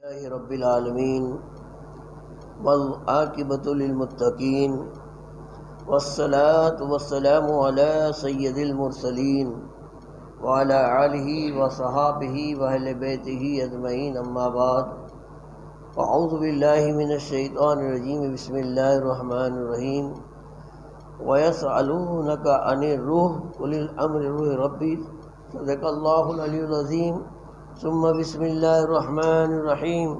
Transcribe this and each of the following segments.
لله رب العالمين والعاقبة للمتقين والصلاة والسلام على سيد المرسلين وعلى آله وصحابه وأهل بيته أجمعين أما بعد أعوذ بالله من الشيطان الرجيم بسم الله الرحمن الرحيم ويسألونك عن الروح قل الأمر روح ربي صدق الله العلي العظيم ثم بسم الله الرحمن الرحيم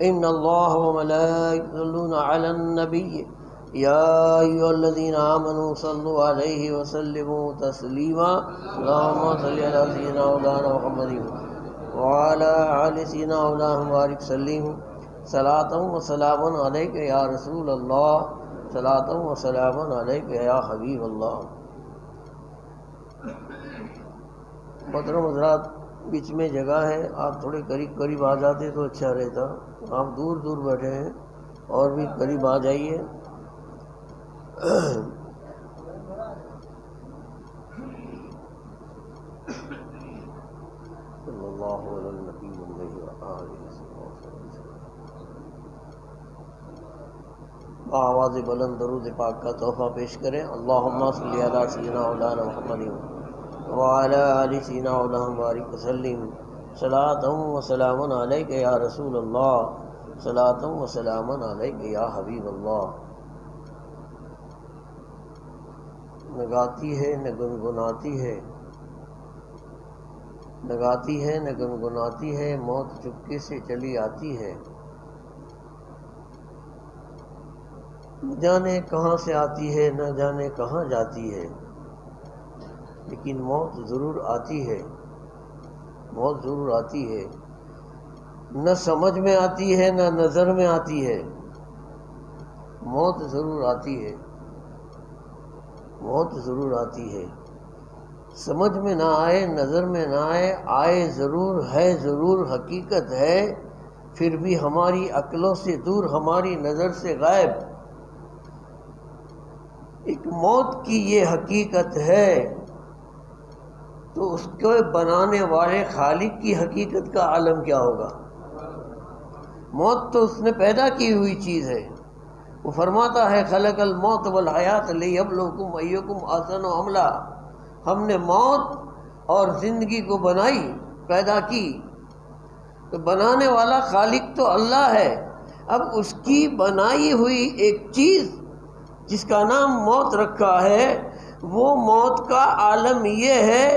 إن الله وملائكته يصلون على النبي يا أيها الذين آمنوا صلوا عليه وسلموا تسليما اللهم صل على سيدنا مولانا محمد وعلى آل سيدنا مولانا مبارك وسلم صلاة وسلام عليك يا رسول الله صلاة وسلام عليك يا حبيب الله. محترم حضرات، بیچ میں جگہ ہے، آپ تھوڑے قریب آ جاتے تو اچھا رہتا. آپ دور دور بیٹھے ہیں اور بھی قریب آ جائیے. صلی اللہ علیہ آواز بلند درود پاک کا تحفہ پیش کریں. اللہم صلی علی سیدنا مولانا محمد وعلی آل سیدنا مولانا مبارک وسلم صلاۃ و سلام علیک یا رسول اللہ صلاۃ و سلام علیک یا حبیب اللہ. نہ گاتی ہے نہ گنگناتی ہے، نہ گاتی ہے نہ گنگناتی ہے، موت چپکے سے چلی آتی ہے. نہ جانے کہاں سے آتی ہے، نہ جانے کہاں جاتی ہے، لیکن موت ضرور آتی ہے. موت ضرور آتی ہے. نہ سمجھ میں آتی ہے نہ نظر میں آتی ہے، موت ضرور آتی ہے. موت ضرور آتی ہے. سمجھ میں نہ آئے، نظر میں نہ آئے، آئے ضرور ہے، ضرور حقیقت ہے، پھر بھی ہماری عقلوں سے دور، ہماری نظر سے غائب. ایک موت کی یہ حقیقت ہے تو اس کو بنانے والے خالق کی حقیقت کا عالم کیا ہوگا؟ موت تو اس نے پیدا کی ہوئی چیز ہے. وہ فرماتا ہے خلق الموت والحیات لیبلوکم ایکم احسن عملا. ہم نے موت اور زندگی کو بنائی، پیدا کی. تو بنانے والا خالق تو اللہ ہے. اب اس کی بنائی ہوئی ایک چیز جس کا نام موت رکھا ہے، وہ موت کا عالم یہ ہے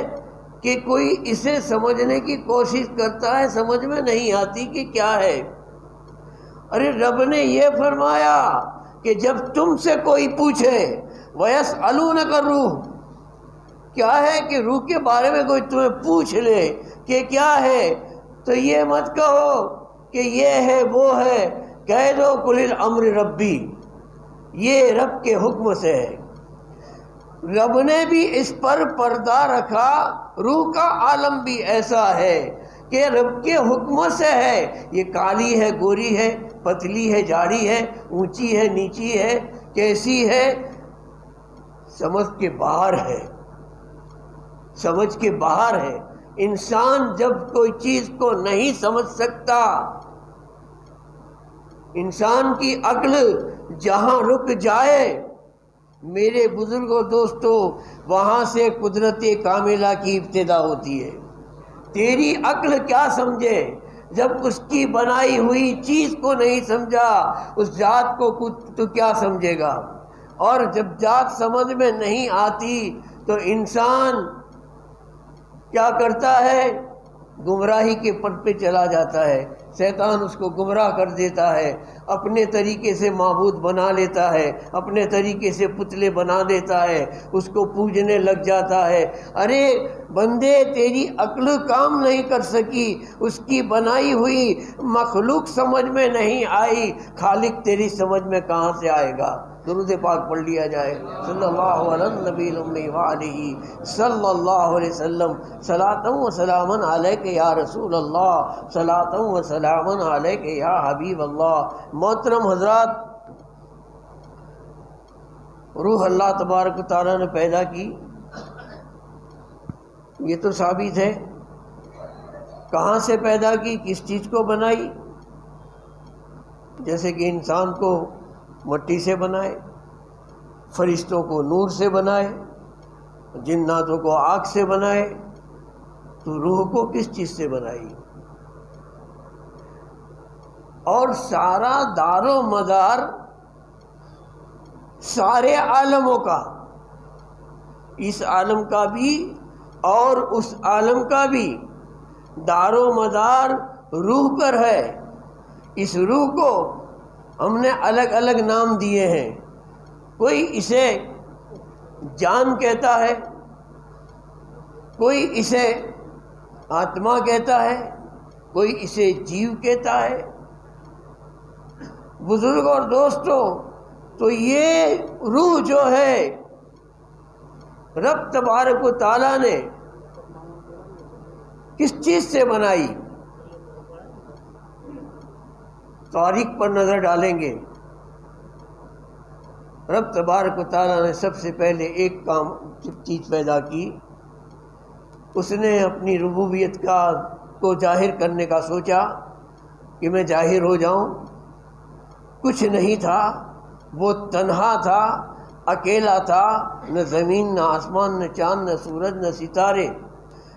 کہ کوئی اسے سمجھنے کی کوشش کرتا ہے، سمجھ میں نہیں آتی کہ کیا ہے. ارے رب نے یہ فرمایا کہ جب تم سے کوئی پوچھے وَيَسْأَلُونَكَ الرُّوحُ، کیا ہے کہ روح کے بارے میں کوئی تمہیں پوچھ لے کہ کیا ہے، تو یہ مت کہو کہ یہ ہے وہ ہے. کہہ دو قُلِ الْأَمْرِ رَبِّي، یہ رب کے حکم سے ہے. رب نے بھی اس پر پردہ رکھا. روح کا عالم بھی ایسا ہے کہ رب کے حکم سے ہے. یہ کالی ہے، گوری ہے، پتلی ہے، جاڑی ہے، اونچی ہے، نیچی ہے، کیسی ہے، سمجھ کے باہر ہے. سمجھ کے باہر ہے. انسان جب کوئی چیز کو نہیں سمجھ سکتا، انسان کی عقل جہاں رک جائے، میرے بزرگوں دوستو، وہاں سے قدرت کاملہ کی ابتدا ہوتی ہے. تیری عقل کیا سمجھے جب اس کی بنائی ہوئی چیز کو نہیں سمجھا، اس ذات کو تو کیا سمجھے گا؟ اور جب ذات سمجھ میں نہیں آتی تو انسان کیا کرتا ہے؟ گمراہی کے پٹ پہ چلا جاتا ہے. شیطان اس کو گمراہ کر دیتا ہے، اپنے طریقے سے معبود بنا لیتا ہے، اپنے طریقے سے پتلے بنا دیتا ہے، اس کو پوجنے لگ جاتا ہے. ارے بندے، تیری عقل کام نہیں کر سکی، اس کی بنائی ہوئی مخلوق سمجھ میں نہیں آئی، خالق تیری سمجھ میں کہاں سے آئے گا؟ درود پاک پڑھ لیا جائے. صلی اللہ علیہ النبی الامی وآلہ صلی اللہ علیہ وسلم صلاۃ و سلام علیک یا رسول اللہ صلاۃ و سلام علیک یا حبیب اللہ. محترم حضرات، روح اللہ تبارک و تعالیٰ نے پیدا کی، یہ تو ثابت ہے. کہاں سے پیدا کی، کس چیز کو بنائی؟ جیسے کہ انسان کو مٹی سے بنائے، فرشتوں کو نور سے بنائے، جناتوں کو آگ سے بنائے، تو روح کو کس چیز سے بنائی؟ اور سارا دار و مدار سارے عالموں کا، اس عالم کا بھی اور اس عالم کا بھی دار و مدار روح پر ہے۔ اس روح کو ہم نے الگ الگ نام دیے ہیں، کوئی اسے جان کہتا ہے، کوئی اسے آتما کہتا ہے، کوئی اسے جیو کہتا ہے۔ بزرگ اور دوستو، تو یہ روح جو ہے رب تبارک و تعالیٰ نے کس چیز سے بنائی؟ تاریخ پر نظر ڈالیں گے، رب تبارک و تعالیٰ نے سب سے پہلے ایک چیز پیدا کی، اس نے اپنی ربوبیت کو ظاہر کرنے کا سوچا کہ میں ظاہر ہو جاؤں۔ کچھ نہیں تھا، وہ تنہا تھا، اکیلا تھا، نہ زمین، نہ آسمان، نہ چاند، نہ سورج، نہ ستارے،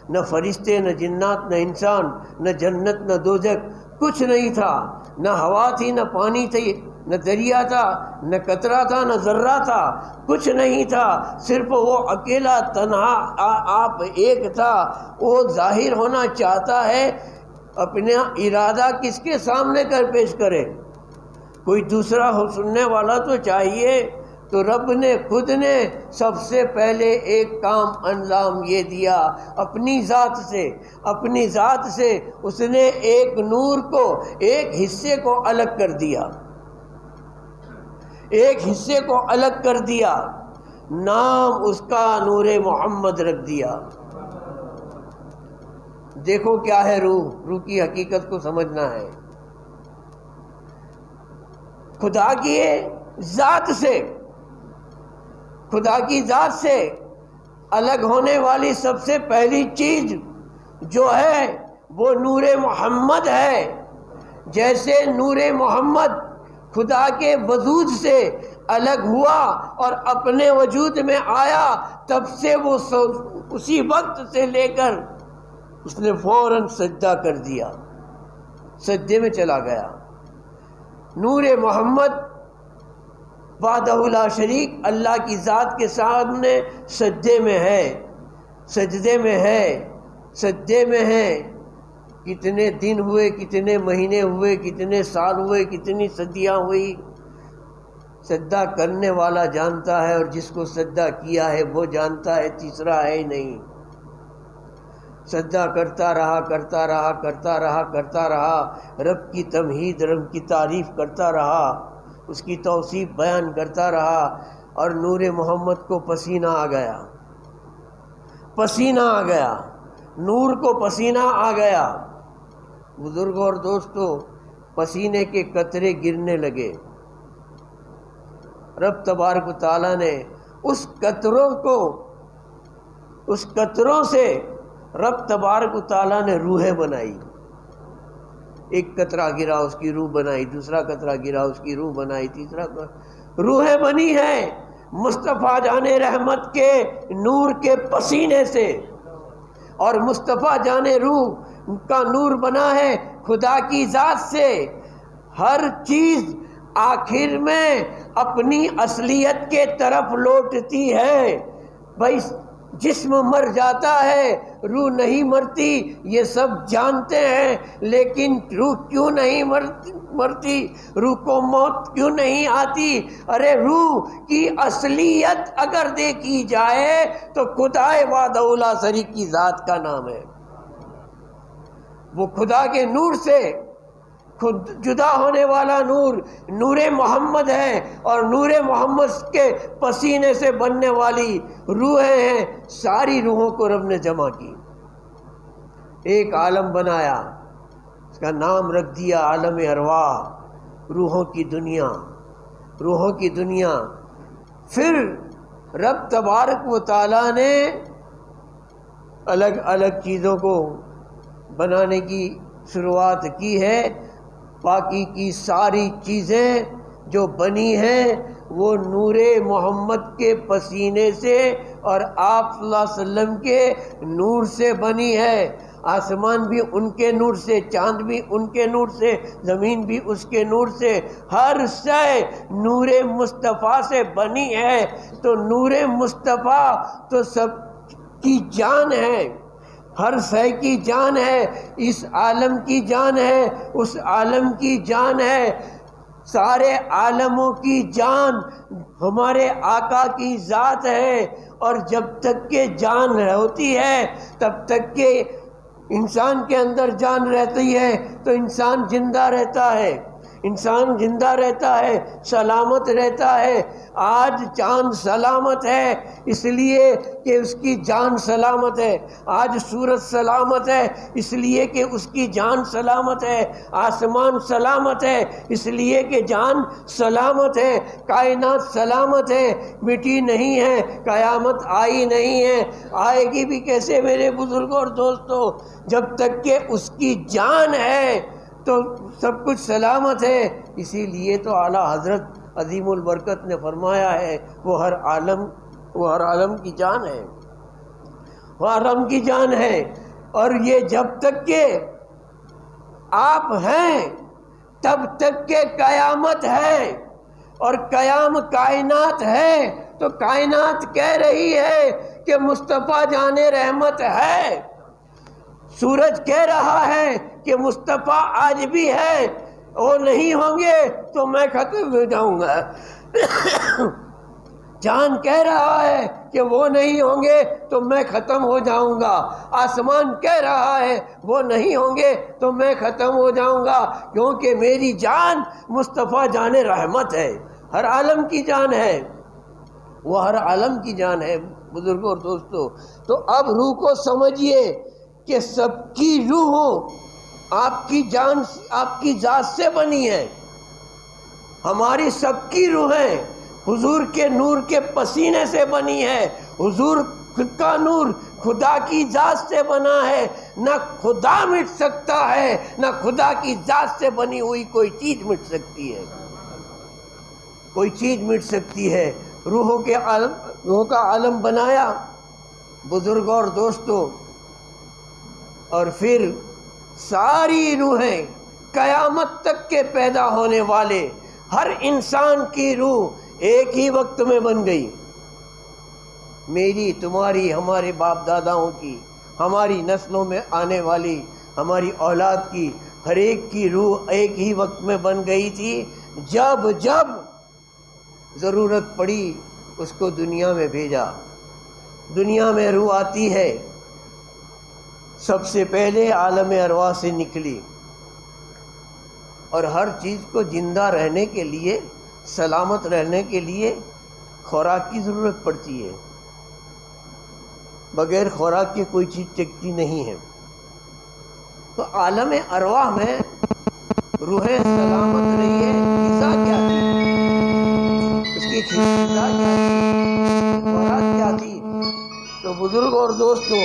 نہ فرشتے، نہ جنات، نہ انسان، نہ جنت، نہ دوزخ، کچھ نہیں تھا، نہ ہوا تھی، نہ پانی تھی، نہ دریا تھا، نہ قطرہ تھا، نہ ذرہ تھا، کچھ نہیں تھا، صرف وہ اکیلا تنہا آپ ایک تھا۔ وہ ظاہر ہونا چاہتا ہے، اپنا ارادہ کس کے سامنے کر پیش کرے؟ کوئی دوسرا ہو سننے والا تو چاہیے۔ تو رب نے خود نے سب سے پہلے ایک کام انجام یہ دیا، اپنی ذات سے اس نے ایک نور کو، ایک حصے کو الگ کر دیا، ایک حصے کو الگ کر دیا، نام اس کا نور محمد رکھ دیا۔ دیکھو کیا ہے روح کی حقیقت کو سمجھنا ہے۔ خدا کی ذات سے الگ ہونے والی سب سے پہلی چیز جو ہے وہ نور محمد ہے۔ جیسے نور محمد خدا کے وجود سے الگ ہوا اور اپنے وجود میں آیا، تب سے وہ اسی وقت سے لے کر اس نے فوراً سجدہ کر دیا، سجدے میں چلا گیا۔ نور محمد وحدہ لا شریک اللہ کی ذات کے سامنے سجدے میں ہے۔ کتنے دن ہوئے، کتنے مہینے ہوئے، کتنے سال ہوئے، کتنی صدیاں ہوئی، سجدہ کرنے والا جانتا ہے، اور جس کو سجدہ کیا ہے وہ جانتا ہے، تیسرا ہے ہی نہیں۔ سجدہ کرتا رہا، رب کی تمہید، رب کی تعریف کرتا رہا، اس کی توصیف بیان کرتا رہا، اور نور محمد کو پسینہ آ گیا، نور کو پسینہ آ گیا۔ بزرگوں اور دوستوں، پسینے کے قطرے گرنے لگے۔ رب تبارک و تعالیٰ نے اس قطروں سے رب تبارک و تعالیٰ نے روحیں بنائی۔ ایک قطرہ گرا، اس کی روح بنائی، دوسرا قطرہ گرا، اس کی روح بنائی، تیسرا روحیں بنی ہیں مصطفیٰ جان رحمت کے نور کے پسینے سے، اور مصطفیٰ جان روح کا نور بنا ہے خدا کی ذات سے۔ ہر چیز آخر میں اپنی اصلیت کے طرف لوٹتی ہے۔ بھائی جسم مر جاتا ہے، روح نہیں مرتی، یہ سب جانتے ہیں، لیکن روح کیوں نہیں مرتی؟ روح کو موت کیوں نہیں آتی؟ ارے روح کی اصلیت اگر دیکھی جائے تو خدا وحدہ لا شریک کی ذات کا نام ہے۔ وہ خدا کے نور سے خود جدا ہونے والا نور محمد ہے، اور نور محمد کے پسینے سے بننے والی روحیں ہیں۔ ساری روحوں کو رب نے جمع کی، ایک عالم بنایا، اس کا نام رکھ دیا عالم ارواح، روحوں کی دنیا۔ پھر رب تبارک و تعالیٰ نے الگ الگ چیزوں کو بنانے کی شروعات کی ہے۔ پاکی کی ساری چیزیں جو بنی ہیں وہ نور محمد کے پسینے سے اور آپ صلی اللہ علیہ وسلم کے نور سے بنی ہے۔ آسمان بھی ان کے نور سے، چاند بھی ان کے نور سے، زمین بھی اس کے نور سے، ہر شے نور مصطفیٰ سے بنی ہے۔ تو نور مصطفیٰ تو سب کی جان ہے، ہر شے کی جان ہے، اس عالم کی جان ہے، اس عالم کی جان ہے، سارے عالموں کی جان ہمارے آقا کی ذات ہے۔ اور جب تک کہ جان ہوتی ہے تب تک کہ انسان کے اندر جان رہتی ہے تو انسان زندہ رہتا ہے، انسان زندہ رہتا ہے، سلامت رہتا ہے۔ آج چاند سلامت ہے اس لیے کہ اس کی جان سلامت ہے، آج سورج سلامت ہے اس لیے کہ اس کی جان سلامت ہے، آسمان سلامت ہے اس لیے کہ جان سلامت ہے، کائنات سلامت ہے، مٹی نہیں ہے، قیامت آئی نہیں ہے، آئے گی بھی کیسے میرے بزرگوں اور دوستوں؟ جب تک کہ اس کی جان ہے تو سب کچھ سلامت ہے۔ اسی لیے تو اعلیٰ حضرت عظیم البرکت نے فرمایا ہے وہ ہر عالم کی جان ہے، وہ عالم کی جان ہے۔ اور یہ جب تک کہ آپ ہیں تب تک کہ قیامت ہے، اور کائنات ہے تو کائنات کہہ رہی ہے کہ مصطفیٰ جان رحمت ہے۔ سورج کہہ رہا ہے کہ مصطفیٰ آج بھی ہے، وہ نہیں ہوں گے تو میں ختم ہو جاؤں گا۔ چاند کہہ رہا ہے کہ وہ نہیں ہوں گے تو میں ختم ہو جاؤں گا، آسمان کہہ رہا ہے وہ نہیں ہوں گے تو میں ختم ہو جاؤں گا، کیونکہ میری جان مصطفیٰ جان رحمت ہے، ہر عالم کی جان ہے، وہ ہر عالم کی جان ہے بزرگوں اور دوستوں۔ تو اب روح کو سمجھیے کہ سب کی روح آپ کی جان، آپ کی ذات سے بنی ہے، ہماری سب کی روحیں حضور کے نور کے پسینے سے بنی ہے۔ حضور کا نور خدا کی ذات سے بنا ہے، نہ خدا مٹ سکتا ہے، نہ خدا کی ذات سے بنی ہوئی کوئی چیز مٹ سکتی ہے، کوئی چیز مٹ سکتی ہے۔ روحوں کا عالم بنایا بزرگوں اور دوستوں، اور پھر ساری روحیں قیامت تک کے پیدا ہونے والے ہر انسان کی روح ایک ہی وقت میں بن گئی، میری، تمہاری، ہمارے باپ داداؤں کی، ہماری نسلوں میں آنے والی ہماری اولاد کی، ہر ایک کی روح ایک ہی وقت میں بن گئی تھی۔ جب جب ضرورت پڑی اس کو دنیا میں بھیجا۔ دنیا میں روح آتی ہے، سب سے پہلے عالم ارواح سے نکلی، اور ہر چیز کو زندہ رہنے کے لیے، سلامت رہنے کے لیے خوراک کی ضرورت پڑتی ہے، بغیر خوراک کے کوئی چیز ٹکتی نہیں ہے۔ تو عالم ارواح میں روحیں سلامت رہی ہے، غذا کیا تھی؟ اس کی غذا کیا تھی؟ خوراک کیا تھی؟ تو بزرگ اور دوستوں،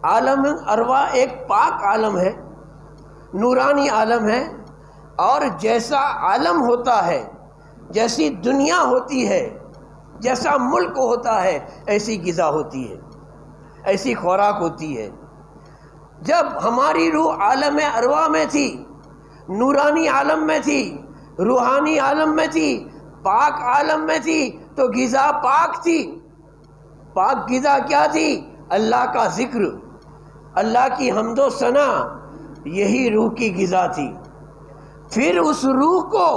عالم ارواح ایک پاک عالم ہے، نورانی عالم ہے، اور جیسا عالم ہوتا ہے، جیسی دنیا ہوتی ہے، جیسا ملک ہوتا ہے، ایسی غذا ہوتی ہے، ایسی خوراک ہوتی ہے۔ جب ہماری روح عالم ارواح میں تھی، نورانی عالم میں تھی، روحانی عالم میں تھی، پاک عالم میں تھی، تو غذا پاک تھی۔ پاک غذا کیا تھی؟ اللہ کا ذکر، اللہ کی حمد و ثنا، یہی روح کی غذا تھی۔ پھر اس روح کو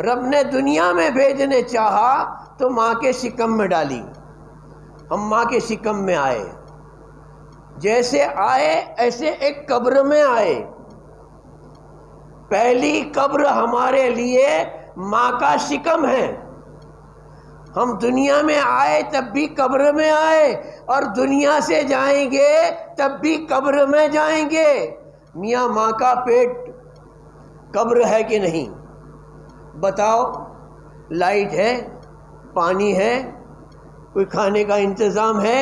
رب نے دنیا میں بھیجنے چاہا تو ماں کے شکم میں ڈالی، ہم ماں کے شکم میں آئے، جیسے آئے ایسے ایک قبر میں آئے۔ پہلی قبر ہمارے لیے ماں کا شکم ہے، ہم دنیا میں آئے تب بھی قبر میں آئے، اور دنیا سے جائیں گے تب بھی قبر میں جائیں گے۔ میاں ماں کا پیٹ قبر ہے کہ نہیں؟ بتاؤ، لائٹ ہے، پانی ہے، کوئی کھانے کا انتظام ہے،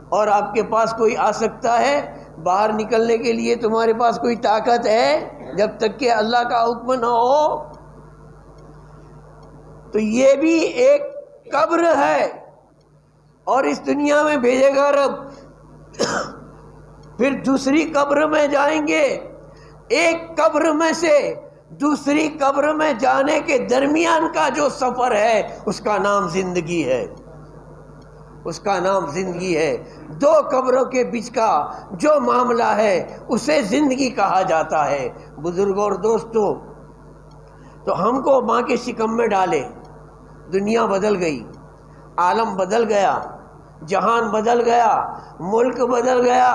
اور آپ کے پاس کوئی آ سکتا ہے؟ باہر نکلنے کے لیے تمہارے پاس کوئی طاقت ہے جب تک کہ اللہ کا حکم نہ ہو؟ تو یہ بھی ایک قبر ہے اور اس دنیا میں بھیجے گا رب، پھر دوسری قبر میں جائیں گے۔ ایک قبر میں سے دوسری قبر میں جانے کے درمیان کا جو سفر ہے اس کا نام زندگی ہے، اس کا نام زندگی ہے۔ دو قبروں کے بیچ کا جو معاملہ ہے اسے زندگی کہا جاتا ہے۔ بزرگوں اور دوستوں، تو ہم کو ماں کے شکم میں ڈالے، دنیا بدل گئی، عالم بدل گیا، جہان بدل گیا، ملک بدل گیا،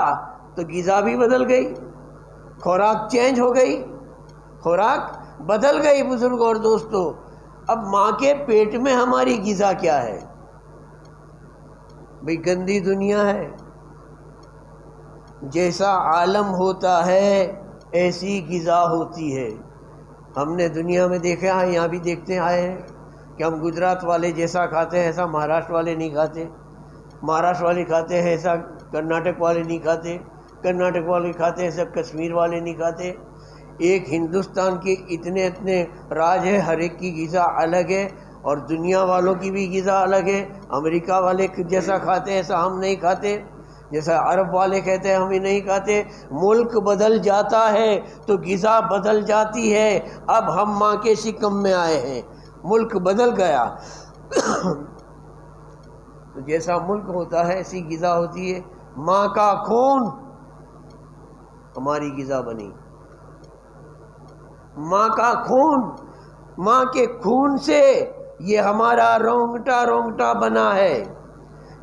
تو غذا بھی بدل گئی، خوراک چینج ہو گئی، خوراک بدل گئی۔ بزرگوں اور دوستوں، اب ماں کے پیٹ میں ہماری غذا کیا ہے؟ بھئی گندی دنیا ہے، جیسا عالم ہوتا ہے ایسی غذا ہوتی ہے۔ ہم نے دنیا میں دیکھا ہے، یہاں بھی دیکھتے آئے ہیں کہ ہم گجرات والے جیسا کھاتے ہیں ایسا مہاراشٹر والے نہیں کھاتے، مہاراشٹر والے کھاتے ہیں ایسا کرناٹک والے نہیں کھاتے، کرناٹک والے کھاتے ہیں ایسا کشمیر والے نہیں کھاتے۔ ایک ہندوستان کے اتنے راج ہے، ہر ایک کی غذا الگ ہے، اور دنیا والوں کی بھی غذا الگ ہے۔ امریکہ والے جیسا کھاتے ہیں ایسا ہم نہیں کھاتے، جیسا عرب والے کہتے ہیں ہم ہی نہیں کھاتے۔ ملک بدل جاتا ہے تو غذا بدل جاتی ہے۔ اب ہم ماں کے شکم میں آئے ہیں، ملک بدل گیا، تو جیسا ملک ہوتا ہے ایسی غذا ہوتی ہے۔ ماں کا خون ہماری غذا بنی، ماں کا خون، ماں کے خون سے یہ ہمارا رونگٹا رونگٹا بنا ہے۔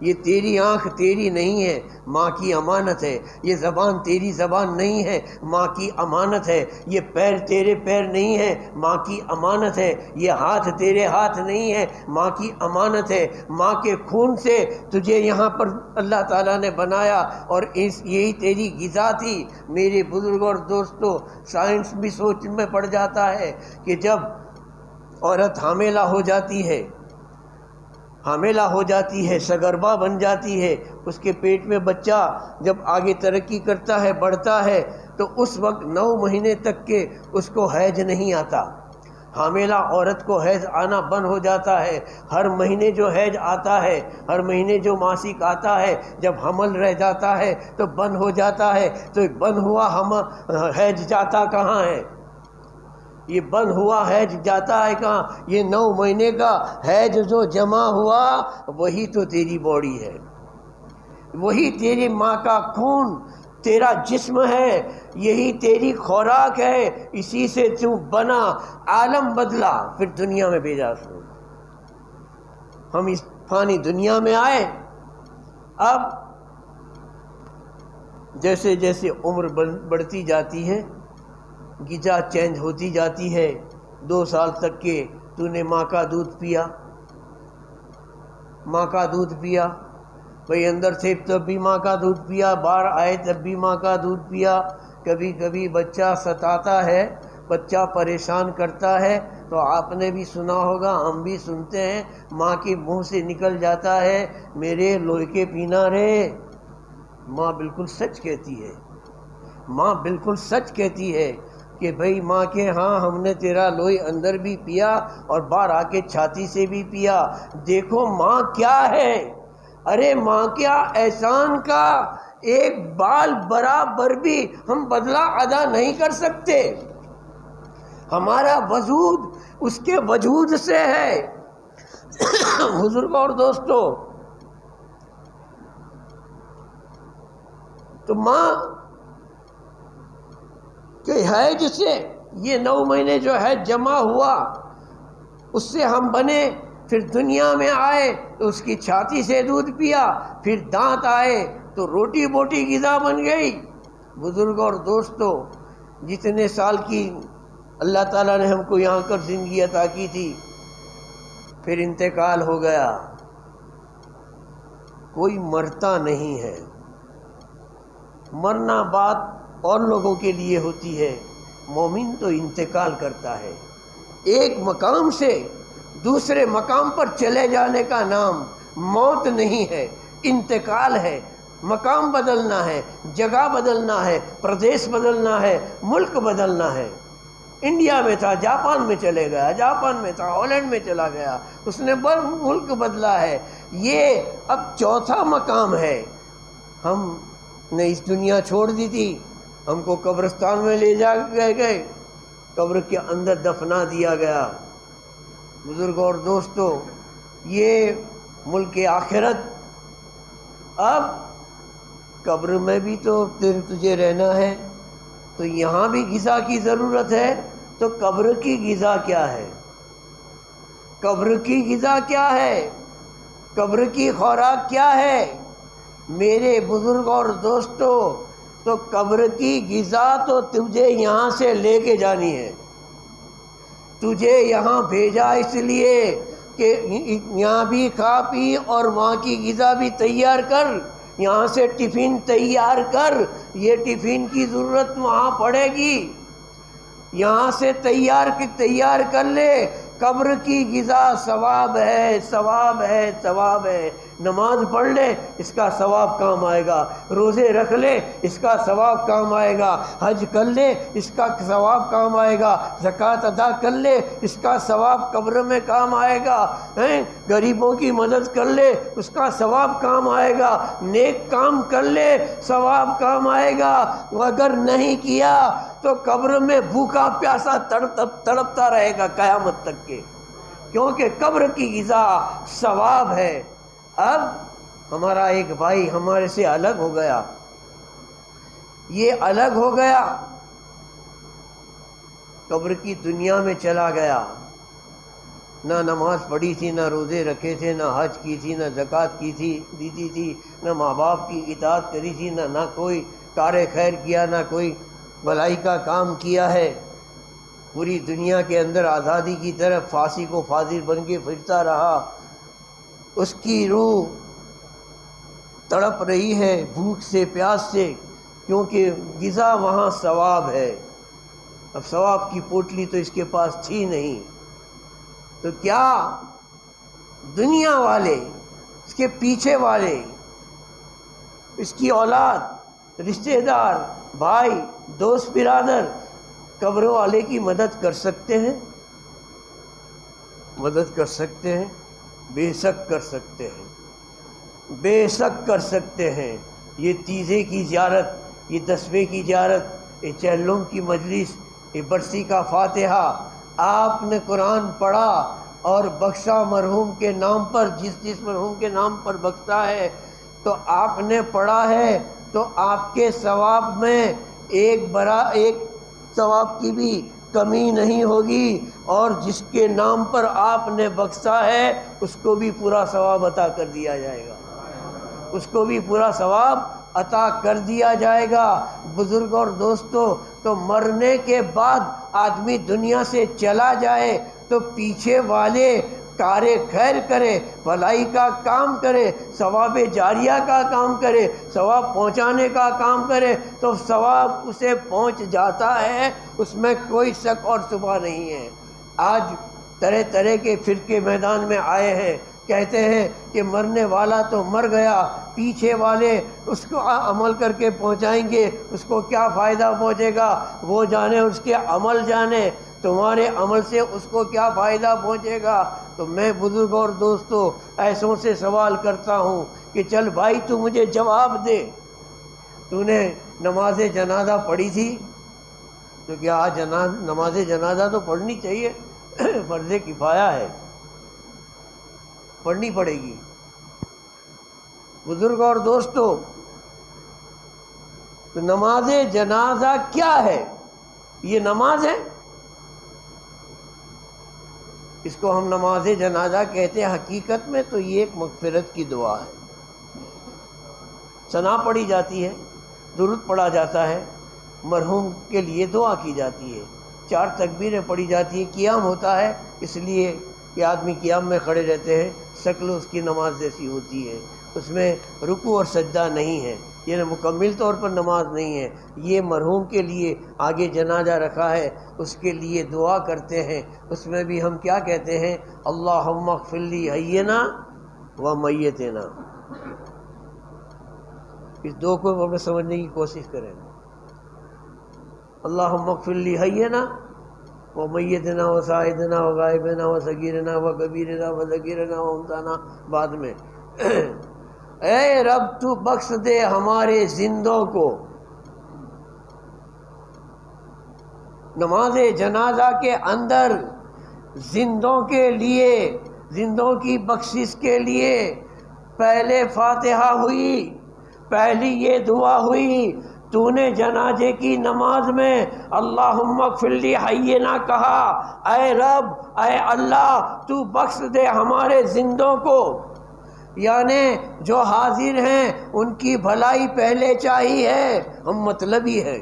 یہ تیری آنکھ تیری نہیں ہے، ماں کی امانت ہے۔ یہ زبان تیری زبان نہیں ہے، ماں کی امانت ہے۔ یہ پیر تیرے پیر نہیں ہے، ماں کی امانت ہے۔ یہ ہاتھ تیرے ہاتھ نہیں ہے، ماں کی امانت ہے۔ ماں کے خون سے تجھے یہاں پر اللہ تعالیٰ نے بنایا، اور یہی تیری غذا تھی۔ میرے بزرگوں اور دوستوں، سائنس بھی سوچ میں پڑ جاتا ہے کہ جب عورت حاملہ ہو جاتی ہے، حاملہ ہو جاتی ہے، سگربا بن جاتی ہے، اس کے پیٹ میں بچہ جب آگے ترقی کرتا ہے، بڑھتا ہے، تو اس وقت 9 مہینے تک کے اس کو حیض نہیں آتا۔ حاملہ عورت کو حیض آنا بند ہو جاتا ہے۔ ہر مہینے جو حیض آتا ہے، ہر مہینے جو ماسک آتا ہے، جب حمل رہ جاتا ہے تو بند ہو جاتا ہے۔ تو بند ہوا حیض جاتا کہاں ہے؟ یہ بند ہوا حیض جاتا ہے کہاں؟ یہ 9 مہینے کا حیض جو جمع ہوا وہی تو تیری باڈی ہے، وہی تیری ماں کا خون، تیرا جسم ہے، یہی تیری خوراک ہے۔ اسی سے تو بنا، عالم بدلا، پھر دنیا میں بھیجا۔ ہم اس فانی دنیا میں آئے، اب جیسے جیسے عمر بڑھتی جاتی ہے، غذا چینج ہوتی جاتی ہے۔ 2 سال تک کے تو نے ماں کا دودھ پیا، ماں کا دودھ پیا، بھئی اندر تھے تب بھی ماں کا دودھ پیا، باہر آئے تب بھی ماں کا دودھ پیا۔ کبھی کبھی بچہ ستاتا ہے، بچہ پریشان کرتا ہے، تو آپ نے بھی سنا ہوگا، ہم بھی سنتے ہیں، ماں کے منہ سے نکل جاتا ہے، میرے لوہے کے پینا رے۔ ماں بالکل سچ کہتی ہے، ماں بالکل سچ کہتی ہے کہ بھئی ماں کے ہاں ہم نے تیرا لوہی اندر بھی پیا اور باہر آ کے چھاتی سے بھی پیا۔ دیکھو ماں کیا ہے، ارے ماں کیا احسان کا ایک بال برابر بھی ہم بدلہ ادا نہیں کر سکتے۔ ہمارا وجود اس کے وجود سے ہے۔ بزرگوں اور دوستوں، تو ماں کہ حیض سے یہ 9 مہینے جو ہے جمع ہوا، اس سے ہم بنے، پھر دنیا میں آئے تو اس کی چھاتی سے دودھ پیا، پھر دانت آئے تو روٹی بوٹی غذا بن گئی۔ بزرگوں اور دوستوں، جتنے سال کی اللہ تعالیٰ نے ہم کو یہاں کر زندگی عطا کی تھی، پھر انتقال ہو گیا۔ کوئی مرتا نہیں ہے، مرنا بات اور لوگوں کے لیے ہوتی ہے، مومن تو انتقال کرتا ہے۔ ایک مقام سے دوسرے مقام پر چلے جانے کا نام موت نہیں ہے، انتقال ہے۔ مقام بدلنا ہے، جگہ بدلنا ہے، پردیش بدلنا ہے، ملک بدلنا ہے۔ انڈیا میں تھا، جاپان میں چلے گیا، جاپان میں تھا، ہالینڈ میں چلا گیا، اس نے ملک بدلا ہے۔ یہ اب چوتھا مقام ہے۔ ہم نے اس دنیا چھوڑ دی تھی، ہم کو قبرستان میں لے جا گئے، قبر کے اندر دفنا دیا گیا۔ بزرگوں اور دوستو، یہ ملک آخرت، اب قبر میں بھی تو تجھے رہنا ہے، تو یہاں بھی غذا کی ضرورت ہے، تو قبر کی غذا کیا ہے؟ قبر کی غذا کیا ہے؟ قبر کی خوراک کیا ہے؟ میرے بزرگ اور دوستو، تو قبر کی غذا تو تجھے یہاں سے لے کے جانی ہے۔ تجھے یہاں بھیجا اس لیے کہ یہاں بھی کھا پی اور وہاں کی غذا بھی تیار کر، یہاں سے ٹفن تیار کر، یہ ٹفن کی ضرورت وہاں پڑے گی، یہاں سے تیار کر لے۔ قبر کی غذا ثواب ہے، ثواب ہے، ثواب ہے۔ نماز پڑھ لے، اس کا ثواب کام آئے گا، روزے رکھ لے، اس کا ثواب کام آئے گا، حج کر لے، اس کا ثواب کام آئے گا، زکوٰۃ ادا کر لے، اس کا ثواب قبر میں کام آئے گا، غریبوں کی مدد کر لے، اس کا ثواب کام آئے گا، نیک کام کر لے، ثواب کام آئے گا۔ اگر نہیں کیا تو قبر میں بھوکا پیاسا تڑپتا رہے گا قیامت تک کے، کیونکہ قبر کی غذا ثواب ہے۔ اب ہمارا ایک بھائی ہمارے سے الگ ہو گیا، یہ الگ ہو گیا، قبر کی دنیا میں چلا گیا، نہ نماز پڑھی تھی، نہ روزے رکھے تھے، نہ حج کی تھی، نہ زکوٰۃ کی تھی دیتی تھی، نہ ماں باپ کی اطاعت کری تھی، نہ کوئی کار خیر کیا، نہ کوئی بھلائی کا کام کیا ہے۔ پوری دنیا کے اندر آزادی کی طرف فاسق و فاجر بن کے پھرتا رہا، اس کی روح تڑپ رہی ہے بھوک سے، پیاس سے، کیونکہ غذا وہاں ثواب ہے۔ اب ثواب کی پوٹلی تو اس کے پاس تھی نہیں، تو کیا دنیا والے، اس کے پیچھے والے، اس کی اولاد، رشتہ دار، بھائی، دوست، برادر، قبر والے کی مدد کر سکتے ہیں؟ مدد کر سکتے ہیں؟ بے شک کر سکتے ہیں، بے شک کر سکتے ہیں۔ یہ تیزے کی زیارت، یہ دسویں کی زیارت، یہ چہلم کی مجلس، یہ برسی کا فاتحہ، آپ نے قرآن پڑھا اور بخشا مرحوم کے نام پر، جس مرحوم کے نام پر بخشا ہے، تو آپ نے پڑھا ہے، تو آپ کے ثواب میں ایک ثواب کی بھی کمی نہیں ہوگی، اور جس کے نام پر آپ نے بخشا ہے اس کو بھی پورا ثواب عطا کر دیا جائے گا، اس کو بھی پورا ثواب عطا کر دیا جائے گا۔ بزرگ اور دوستو، تو مرنے کے بعد آدمی دنیا سے چلا جائے تو پیچھے والے کار خیر کرے، بھلائی کا کام کرے، ثواب جاریہ کا کام کرے، ثواب پہنچانے کا کام کرے، تو ثواب اسے پہنچ جاتا ہے، اس میں کوئی شک اور شبہ نہیں ہے۔ آج طرح طرح کے فرقے میدان میں آئے ہیں، کہتے ہیں کہ مرنے والا تو مر گیا، پیچھے والے اس کو عمل کر کے پہنچائیں گے، اس کو کیا فائدہ پہنچے گا وہ جانے، اس کے عمل جانے، تمہارے عمل سے اس کو کیا فائدہ پہنچے گا۔ تو میں بزرگ اور دوستو ایسوں سے سوال کرتا ہوں کہ چل بھائی تو مجھے جواب دے، تو نے نماز جنازہ پڑھی تھی؟ تو کیا نماز جنازہ تو پڑھنی چاہیے، فرض کفایہ ہے، پڑھنی پڑے گی۔ بزرگ اور دوستو، تو نماز جنازہ کیا ہے؟ یہ نماز ہے، اس کو ہم نماز جنازہ کہتے ہیں۔ حقیقت میں تو یہ ایک مغفرت کی دعا ہے، ثنا پڑھی جاتی ہے، درود پڑھا جاتا ہے، مرحوم کے لیے دعا کی جاتی ہے، 4 تکبیریں پڑھی جاتی ہیں، قیام ہوتا ہے، اس لیے کہ آدمی قیام میں کھڑے رہتے ہیں، شکل اس کی نماز جیسی ہوتی ہے، اس میں رکوع اور سجدہ نہیں ہے، یہ مکمل طور پر نماز نہیں ہے۔ یہ مرحوم کے لیے آگے جنازہ رکھا ہے، اس کے لیے دعا کرتے ہیں، اس میں بھی ہم کیا کہتے ہیں؟ اللہم اغفر لی حینا و میتنا۔ اس دو کو ہمیں سمجھنے کی کوشش کریں. اللہم اغفر لی حینا و میتنا و سائدنا و غائبنا و صغیرنا و کبیرنا و ذکیرنا و انسانا. بعد میں اے رب تو بخش دے ہمارے زندوں کو. نماز جنازہ کے اندر زندوں کے لیے، زندوں کی بخشش کے لیے پہلے فاتحہ ہوئی، پہلی یہ دعا ہوئی. تو نے جنازے کی نماز میں اللہم اغفر لی حینا کہا، اے رب، اے اللہ تو بخش دے ہمارے زندوں کو. یعنی جو حاضر ہیں ان کی بھلائی پہلے چاہیے. ہم مطلبی ہیں،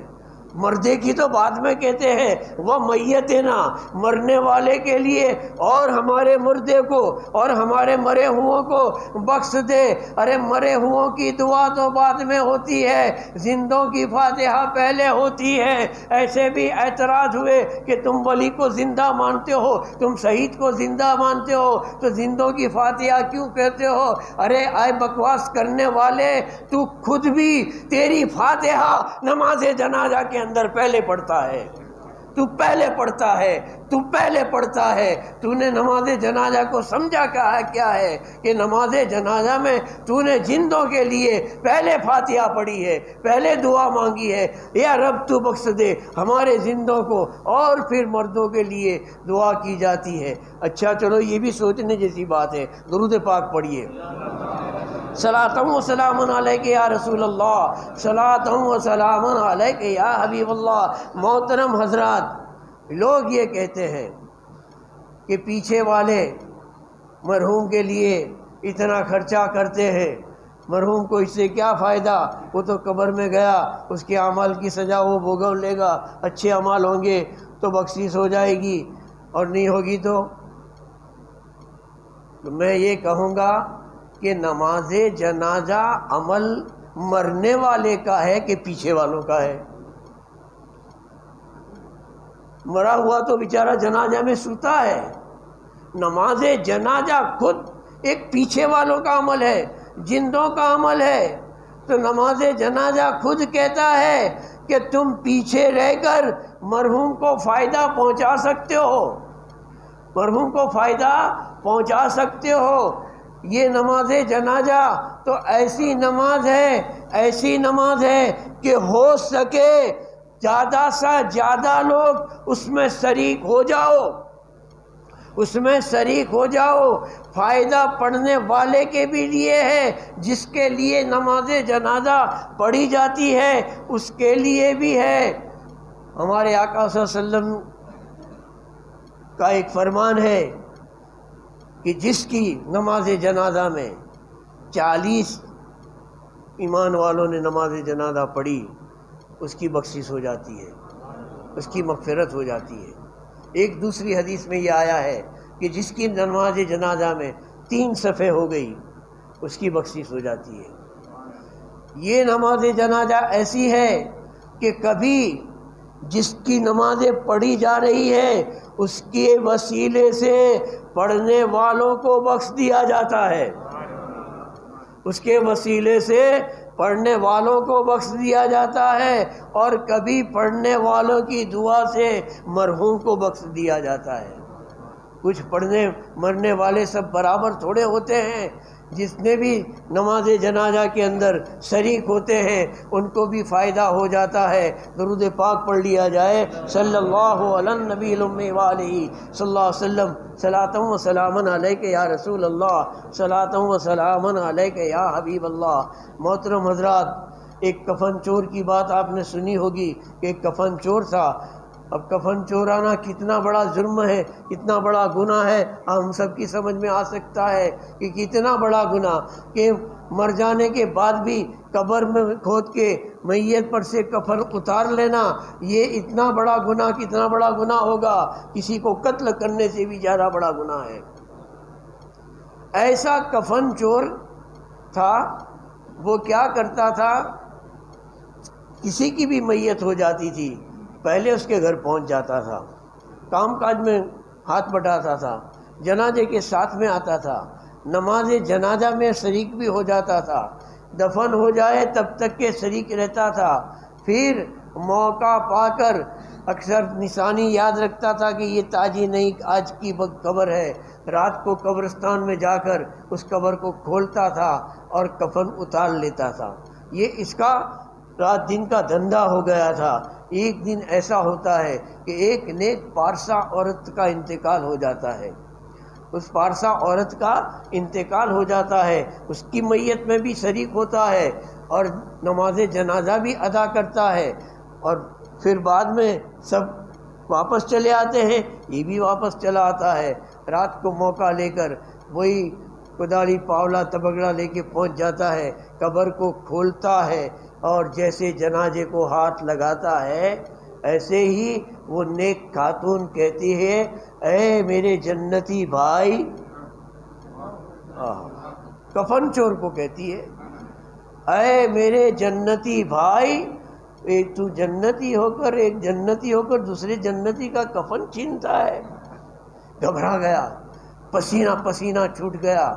مردے کی تو بعد میں کہتے ہیں. وہ میتنا، مرنے والے کے لیے، اور ہمارے مردے کو اور ہمارے مرے ہوں کو بخش دے. ارے مرے ہوں کی دعا تو بعد میں ہوتی ہے، زندوں کی فاتحہ پہلے ہوتی ہے. ایسے بھی اعتراض ہوئے کہ تم ولی کو زندہ مانتے ہو، تم شہید کو زندہ مانتے ہو، تو زندوں کی فاتحہ کیوں کہتے ہو؟ ارے اے بکواس کرنے والے، تو خود بھی تیری فاتحہ نماز جنازہ کے اندر پہلے پڑھتا ہے. تو پہلے پڑھتا ہے، تو پہلے پڑھتا ہے. تو نے نماز جنازہ کو سمجھا کیا ہے کہ نماز جنازہ میں تو نے زندوں کے لیے پہلے فاتحہ پڑھی ہے، پہلے دعا مانگی ہے. یا رب تو بخش دے ہمارے زندوں کو، اور پھر مردوں کے لیے دعا کی جاتی ہے. اچھا چلو یہ بھی سوچنے جیسی بات ہے. درود پاک پڑھیے. صلاۃ و سلام علیک یا رسول اللہ، صلاۃ و سلام علیک یا حبیب اللہ. محترم حضرات، لوگ یہ کہتے ہیں کہ پیچھے والے مرحوم کے لیے اتنا خرچہ کرتے ہیں، مرحوم کو اس سے کیا فائدہ؟ وہ تو قبر میں گیا، اس کے اعمال کی سزا وہ بھوگ لے گا. اچھے اعمال ہوں گے تو بخشش ہو جائے گی، اور نہیں ہوگی تو میں یہ کہوں گا کہ نماز جنازہ عمل مرنے والے کا ہے کہ پیچھے والوں کا ہے؟ مرا ہوا تو بیچارہ جنازہ میں سوتا ہے. نماز جنازہ خود ایک پیچھے والوں کا عمل ہے، زندوں کا عمل ہے. تو نماز جنازہ خود کہتا ہے کہ تم پیچھے رہ کر مرحوم کو فائدہ پہنچا سکتے ہو، مرحوم کو فائدہ پہنچا سکتے ہو. یہ نماز جنازہ تو ایسی نماز ہے، ایسی نماز ہے کہ ہو سکے زیادہ سے زیادہ لوگ اس میں شریک ہو جاؤ، اس میں شریک ہو جاؤ. فائدہ پڑھنے والے کے بھی لیے ہے، جس کے لیے نماز جنازہ پڑھی جاتی ہے اس کے لیے بھی ہے. ہمارے آقا صلی اللہ علیہ وسلم کا ایک فرمان ہے کہ جس کی نماز جنازہ میں 40 ایمان والوں نے نماز جنازہ پڑھی، اس کی بخشش ہو جاتی ہے، اس کی مغفرت ہو جاتی ہے. ایک دوسری حدیث میں یہ آیا ہے کہ جس کی نماز جنازہ میں 3 صفحے ہو گئی، اس کی بخشش ہو جاتی ہے. یہ نماز جنازہ ایسی ہے کہ کبھی جس کی نمازیں پڑھی جا رہی ہے اس کے وسیلے سے پڑھنے والوں کو بخش دیا جاتا ہے، اس کے وسیلے سے پڑھنے والوں کو بخش دیا جاتا ہے. اور کبھی پڑھنے والوں کی دعا سے مرحوم کو بخش دیا جاتا ہے. کچھ پڑھنے مرنے والے سب برابر تھوڑے ہوتے ہیں. جتنے بھی نماز جنازہ کے اندر شریک ہوتے ہیں ان کو بھی فائدہ ہو جاتا ہے. درود پاک پڑھ لیا جائے. صلی اللہ علی النبی الامی وآلہ صلی اللہ علیہ وسلم. صلاۃ و سلام علیک یا رسول اللہ، صلاۃ و سلام علیک یا حبیب اللہ. محترم حضرات، ایک کفن چور کی بات آپ نے سنی ہوگی کہ ایک کفن چور تھا. اب کفن چورانا کتنا بڑا جرم ہے، کتنا بڑا گناہ ہے، ہم سب کی سمجھ میں آ سکتا ہے کہ کتنا بڑا گناہ کہ مر جانے کے بعد بھی قبر میں کھود کے میت پر سے کفن اتار لینا، یہ اتنا بڑا گناہ، کتنا بڑا گناہ ہوگا. کسی کو قتل کرنے سے بھی زیادہ بڑا گناہ ہے. ایسا کفن چور تھا. وہ کیا کرتا تھا، کسی کی بھی میت ہو جاتی تھی پہلے اس کے گھر پہنچ جاتا تھا، کام کاج میں ہاتھ بٹاتا تھا، جنازے کے ساتھ میں آتا تھا، نماز جنازہ میں شریک بھی ہو جاتا تھا. دفن ہو جائے تب تک کے شریک رہتا تھا. پھر موقع پا کر اکثر نشانی یاد رکھتا تھا کہ یہ تاجی نہیں آج کی قبر ہے. رات کو قبرستان میں جا کر اس قبر کو کھولتا تھا اور کفن اتار لیتا تھا. یہ اس کا رات دن کا دھندا ہو گیا تھا. ایک دن ایسا ہوتا ہے کہ ایک نیک پارسا عورت کا انتقال ہو جاتا ہے. اس پارسا عورت کا انتقال ہو جاتا ہے، اس کی میت میں بھی شریک ہوتا ہے اور نماز جنازہ بھی ادا کرتا ہے، اور پھر بعد میں سب واپس چلے آتے ہیں، یہ بھی واپس چلا آتا ہے. رات کو موقع لے کر وہی کداڑی پاولا تبگڑا لے کے پہنچ جاتا ہے، قبر کو کھولتا ہے اور جیسے جنازے کو ہاتھ لگاتا ہے ایسے ہی وہ نیک خاتون کہتی ہے، اے میرے جنتی بھائی. کفن چور کو کہتی ہے، اے میرے جنتی بھائی. ایک تو جنتی ہو کر دوسرے جنتی کا کفن چھینتا ہے. گھبرا گیا، پسینہ پسینہ چھوٹ گیا.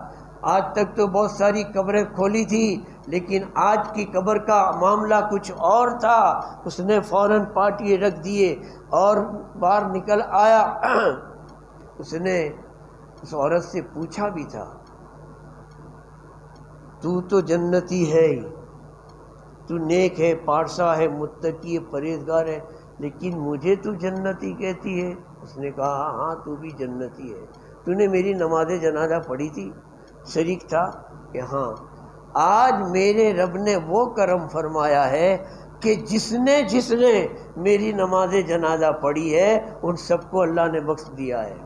آج تک تو بہت ساری قبریں کھولی تھی، لیکن آج کی قبر کا معاملہ کچھ اور تھا. اس نے فوراً پاٹیے رکھ دیے اور باہر نکل آیا. اس نے اس عورت سے پوچھا بھی تھا، تو جنتی ہے ہی، تو نیک ہے، پارسا ہے، متقی ہے، پرہیزگار ہے، لیکن مجھے تو جنتی کہتی ہے. اس نے کہا ہاں تو بھی جنتی ہے. تو نے میری نماز جنازہ پڑھی تھی، شریک تھا؟ کہ ہاں. آج میرے رب نے وہ کرم فرمایا ہے کہ جس نے میری نماز جنازہ پڑھی ہے ان سب کو اللہ نے بخش دیا ہے.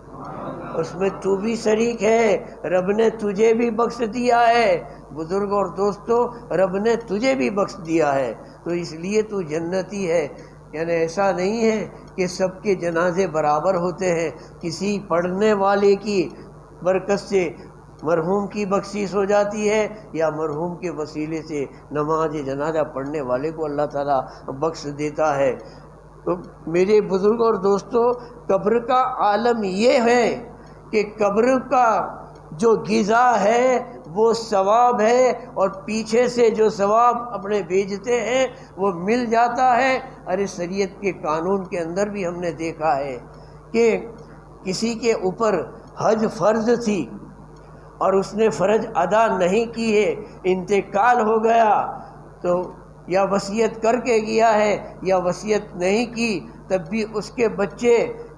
اس میں تو بھی شریک ہے، رب نے تجھے بھی بخش دیا ہے. بزرگ اور دوستو، رب نے تجھے بھی بخش دیا ہے، تو اس لیے تو جنتی ہے. یعنی ایسا نہیں ہے کہ سب کے جنازے برابر ہوتے ہیں. کسی پڑھنے والے کی برکت سے مرحوم کی بخشش ہو جاتی ہے، یا مرحوم کے وسیلے سے نماز جنازہ پڑھنے والے کو اللہ تعالیٰ بخش دیتا ہے. تو میرے بزرگ اور دوستو، قبر کا عالم یہ ہے کہ قبر کا جو غذا ہے وہ ثواب ہے، اور پیچھے سے جو ثواب اپنے بھیجتے ہیں وہ مل جاتا ہے. ارے شریعت کے قانون کے اندر بھی ہم نے دیکھا ہے کہ کسی کے اوپر حج فرض تھی اور اس نے فرض ادا نہیں کی ہے، انتقال ہو گیا، تو یا وصیت کر کے گیا ہے یا وصیت نہیں کی، تب بھی اس کے بچے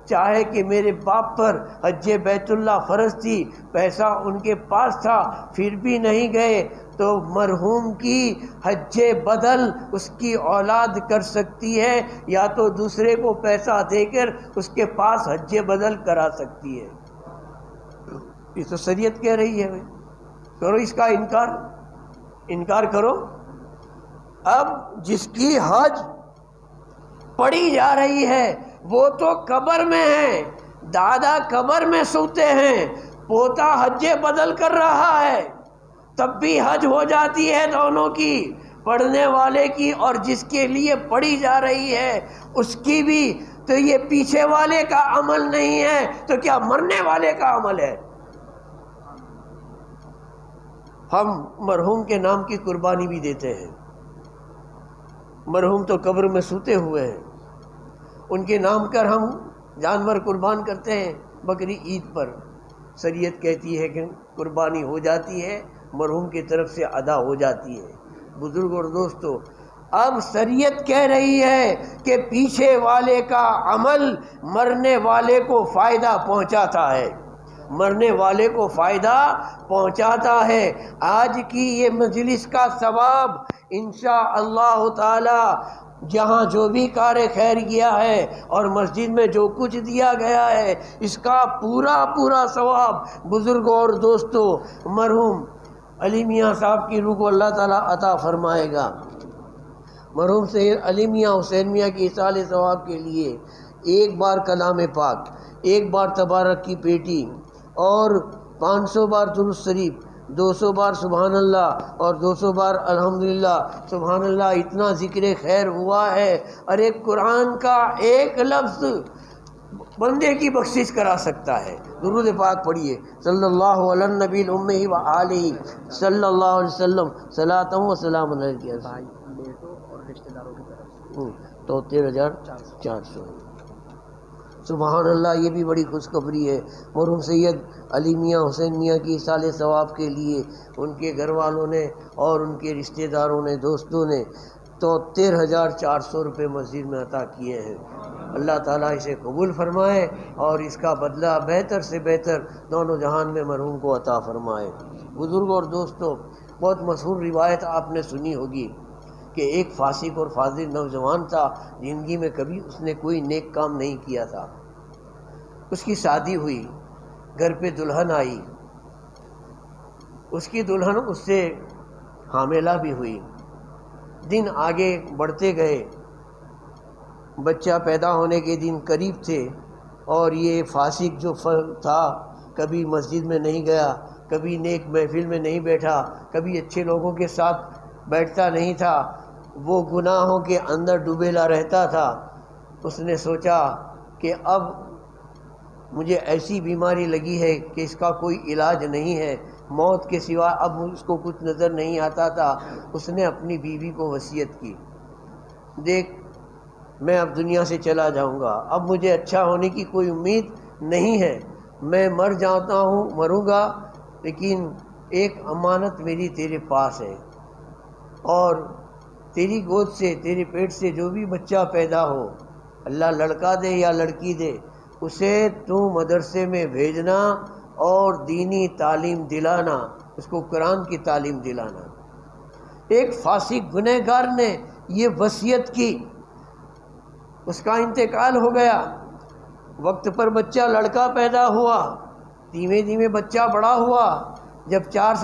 چاہے کہ میرے باپ پر حج بیت اللہ فرض تھی، پیسہ ان کے پاس تھا، پھر بھی نہیں گئے، تو مرحوم کی حج بدل اس کی اولاد کر سکتی ہے، یا تو دوسرے کو پیسہ دے کر اس کے پاس حج بدل کرا سکتی ہے. یہ تو شریعت کہہ رہی ہے. کرو اس کا انکار کرو. اب جس کی حج پڑی جا رہی ہے وہ تو قبر میں ہے، دادا قبر میں سوتے ہیں، پوتا حج بدل کر رہا ہے، تب بھی حج ہو جاتی ہے دونوں کی، پڑھنے والے کی اور جس کے لیے پڑھی جا رہی ہے اس کی بھی. تو یہ پیچھے والے کا عمل نہیں ہے تو کیا مرنے والے کا عمل ہے؟ ہم مرحوم کے نام کی قربانی بھی دیتے ہیں. مرحوم تو قبر میں سوتے ہوئے ہیں، ان کے نام کر ہم جانور قربان کرتے ہیں. بقری عید پر شریعت کہتی ہے کہ قربانی ہو جاتی ہے، مرحوم کی طرف سے ادا ہو جاتی ہے. بزرگ اور دوستو، اب شریعت کہہ رہی ہے کہ پیچھے والے کا عمل مرنے والے کو فائدہ پہنچاتا ہے، مرنے والے کو فائدہ پہنچاتا ہے. آج کی یہ مجلس کا ثواب انشاءاللہ تعالی جہاں جو بھی کار خیر کیا ہے اور مسجد میں جو کچھ دیا گیا ہے، اس کا پورا ثواب بزرگوں اور دوستوں مرحوم علی میاں صاحب کی روح کو اللہ تعالیٰ عطا فرمائے گا. مرحوم سید علی میاں حسین میاں کی ایصال ثواب کے لیے ایک بار کلام پاک، ایک بار تبارک کی پیٹی اور 500 بار درود شریف، 200 بار سبحان اللہ اور 200 بار الحمدللہ سبحان اللہ، اتنا ذکر خیر ہوا ہے. ارے قرآن کا ایک لفظ بندے کی بخشش کرا سکتا ہے۔ درود پاک پڑھیے، صلی اللہ علی النبی الامی و آلہ صلی اللہ علیہ وسلم، صلاۃ و سلام علیہ۔ بھائی بیٹوں اور رشتہ داروں کی طرف سے تو 13,400۔ سبحان اللہ، یہ بھی بڑی خوشخبری ہے۔ مرحوم سید علی میاں حسین میاں کی ایصال ثواب کے لیے ان کے گھر والوں نے اور ان کے رشتہ داروں نے، دوستوں نے 13,400 روپے مسجد میں عطا کیے ہیں۔ اللہ تعالیٰ اسے قبول فرمائے اور اس کا بدلہ بہتر سے بہتر دونوں جہان میں مرحوم کو عطا فرمائے۔ بزرگوں اور دوستوں، بہت مشہور روایت آپ نے سنی ہوگی کہ ایک فاسق اور فاضل نوجوان تھا، زندگی میں کبھی اس نے کوئی نیک کام نہیں کیا تھا۔ اس کی شادی ہوئی، گھر پہ دلہن آئی، اس کی دلہن اس سے حاملہ بھی ہوئی۔ دن آگے بڑھتے گئے، بچہ پیدا ہونے کے دن قریب تھے، اور یہ فاسق جو تھا کبھی مسجد میں نہیں گیا، کبھی نیک محفل میں نہیں بیٹھا، کبھی اچھے لوگوں کے ساتھ بیٹھتا نہیں تھا، وہ گناہوں کے اندر ڈوبیلا رہتا تھا۔ اس نے سوچا کہ اب مجھے ایسی بیماری لگی ہے کہ اس کا کوئی علاج نہیں ہے، موت کے سوا اب اس کو کچھ نظر نہیں آتا تھا۔ اس نے اپنی بیوی کو وصیت کی، دیکھ میں اب دنیا سے چلا جاؤں گا، اب مجھے اچھا ہونے کی کوئی امید نہیں ہے، میں مر جاتا ہوں، مروں گا، لیکن ایک امانت میری تیرے پاس ہے، اور تیری گود سے، تیرے پیٹ سے جو بھی بچہ پیدا ہو، اللہ لڑکا دے یا لڑکی دے، اسے تو مدرسے میں بھیجنا اور دینی تعلیم دلانا، اس کو قرآن کی تعلیم دلانا۔ ایک فاسق گنہگار نے یہ وصیت کی، اس کا انتقال ہو گیا، وقت پر بچہ لڑکا پیدا ہوا، دھیمے دھیمے بچہ بڑا ہوا، جب 4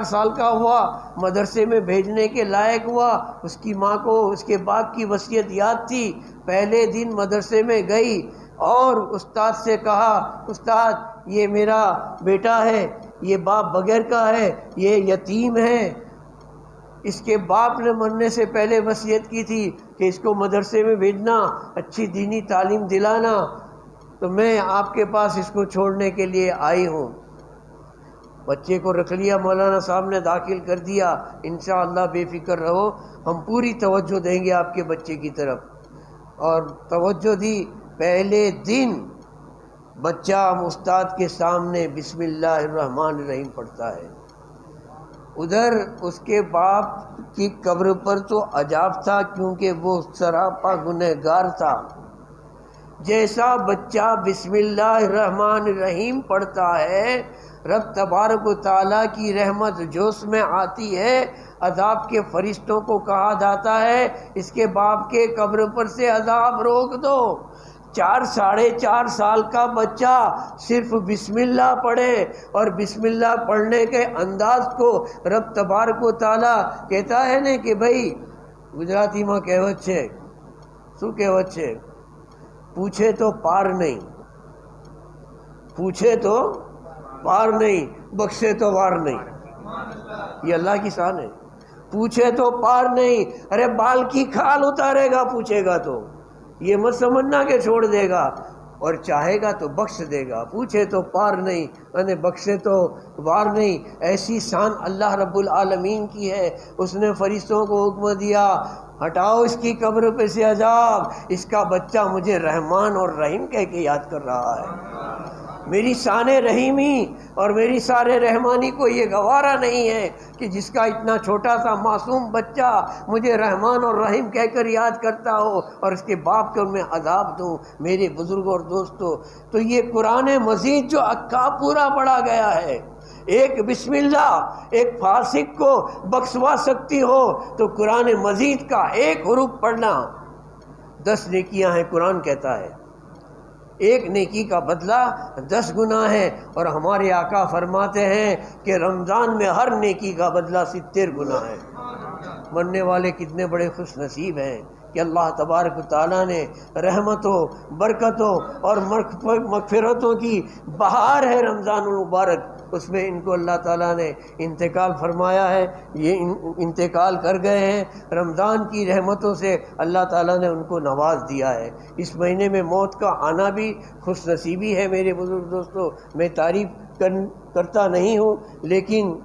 سال کا ہوا، مدرسے میں بھیجنے کے لائق ہوا، اس کی ماں کو اس کے باپ کی وصیت یاد تھی، پہلے دن مدرسے میں گئی اور استاد سے کہا، استاد یہ میرا بیٹا ہے، یہ باپ بغیر کا ہے، یہ یتیم ہے، اس کے باپ نے مرنے سے پہلے وصیت کی تھی کہ اس کو مدرسے میں بھیجنا، اچھی دینی تعلیم دلانا، تو میں آپ کے پاس اس کو چھوڑنے کے لیے آئی ہوں۔ بچے کو رکھ لیا، مولانا صاحب نے داخل کر دیا، انشاءاللہ بے فکر رہو، ہم پوری توجہ دیں گے آپ کے بچے کی طرف، اور توجہ دی۔ پہلے دن بچہ استاد کے سامنے بسم اللہ الرحمن الرحیم پڑھتا ہے۔ ادھر اس کے باپ کی قبر پر تو عذاب تھا، کیونکہ وہ سراپا گنہگار تھا۔ جیسا بچہ بسم اللہ الرحمن الرحیم پڑھتا ہے، رب تبارک و تعالیٰ کی رحمت جوش میں آتی ہے، عذاب کے فرشتوں کو کہا جاتا ہے اس کے باپ کے قبر پر سے عذاب روک دو۔ 4 سال کا بچہ صرف بسم اللہ پڑھے، اور بسم اللہ پڑھنے کے انداز کو رب تبارک و تعالیٰ کہتا ہے نا کہ بھائی گجراتی میں کہوت છે، શું કહેવત છે؟ پوچھے تو پار نہیں، پوچھے تو پار نہیں، بخشے تو وار نہیں۔ یہ اللہ کی شان ہے، پوچھے تو پار نہیں، ارے بال کی کھال اتارے گا پوچھے گا تو، یہ مت سمجھنا کہ چھوڑ دے گا، اور چاہے گا تو بخش دے گا، پوچھے تو پار نہیں یعنی بخشے تو وار نہیں۔ ایسی شان اللہ رب العالمین کی ہے۔ اس نے فرشتوں کو حکم دیا، ہٹاؤ اس کی قبر پہ سے عذاب، اس کا بچہ مجھے رحمان اور رحیم کہہ کے یاد کر رہا ہے۔ میری شان رحیمی اور میری سارے رحمانی کو یہ گوارا نہیں ہے کہ جس کا اتنا چھوٹا سا معصوم بچہ مجھے رحمان اور رحیم کہہ کر یاد کرتا ہو، اور اس کے باپ کو میں عذاب دوں۔ میرے بزرگوں اور دوستوں، تو یہ قرآن مجید جو اکا پورا پڑھا گیا ہے، ایک بسم اللہ ایک فاسق کو بخشوا سکتی ہو، تو قرآن مجید کا ایک حروف پڑھنا 10 نیکیاں ہیں، قرآن کہتا ہے ایک نیکی کا بدلہ 10 گناہ ہے، اور ہمارے آقا فرماتے ہیں کہ رمضان میں ہر نیکی کا بدلہ 70 گناہ ہے۔ مرنے والے کتنے بڑے خوش نصیب ہیں کہ کہ اللہ تبارک و تعالیٰ نے رحمتوں، برکتوں اور مغفرتوں کی بہار ہے رمضان المبارک، اس میں ان کو اللہ تعالیٰ نے انتقال فرمایا ہے، یہ انتقال کر گئے ہیں۔ رمضان کی رحمتوں سے اللہ تعالیٰ نے ان کو نواز دیا ہے۔ اس مہینے میں موت کا آنا بھی خوش نصیبی ہے میرے بزرگ دوستو، میں تعریف کرتا نہیں ہوں، لیکن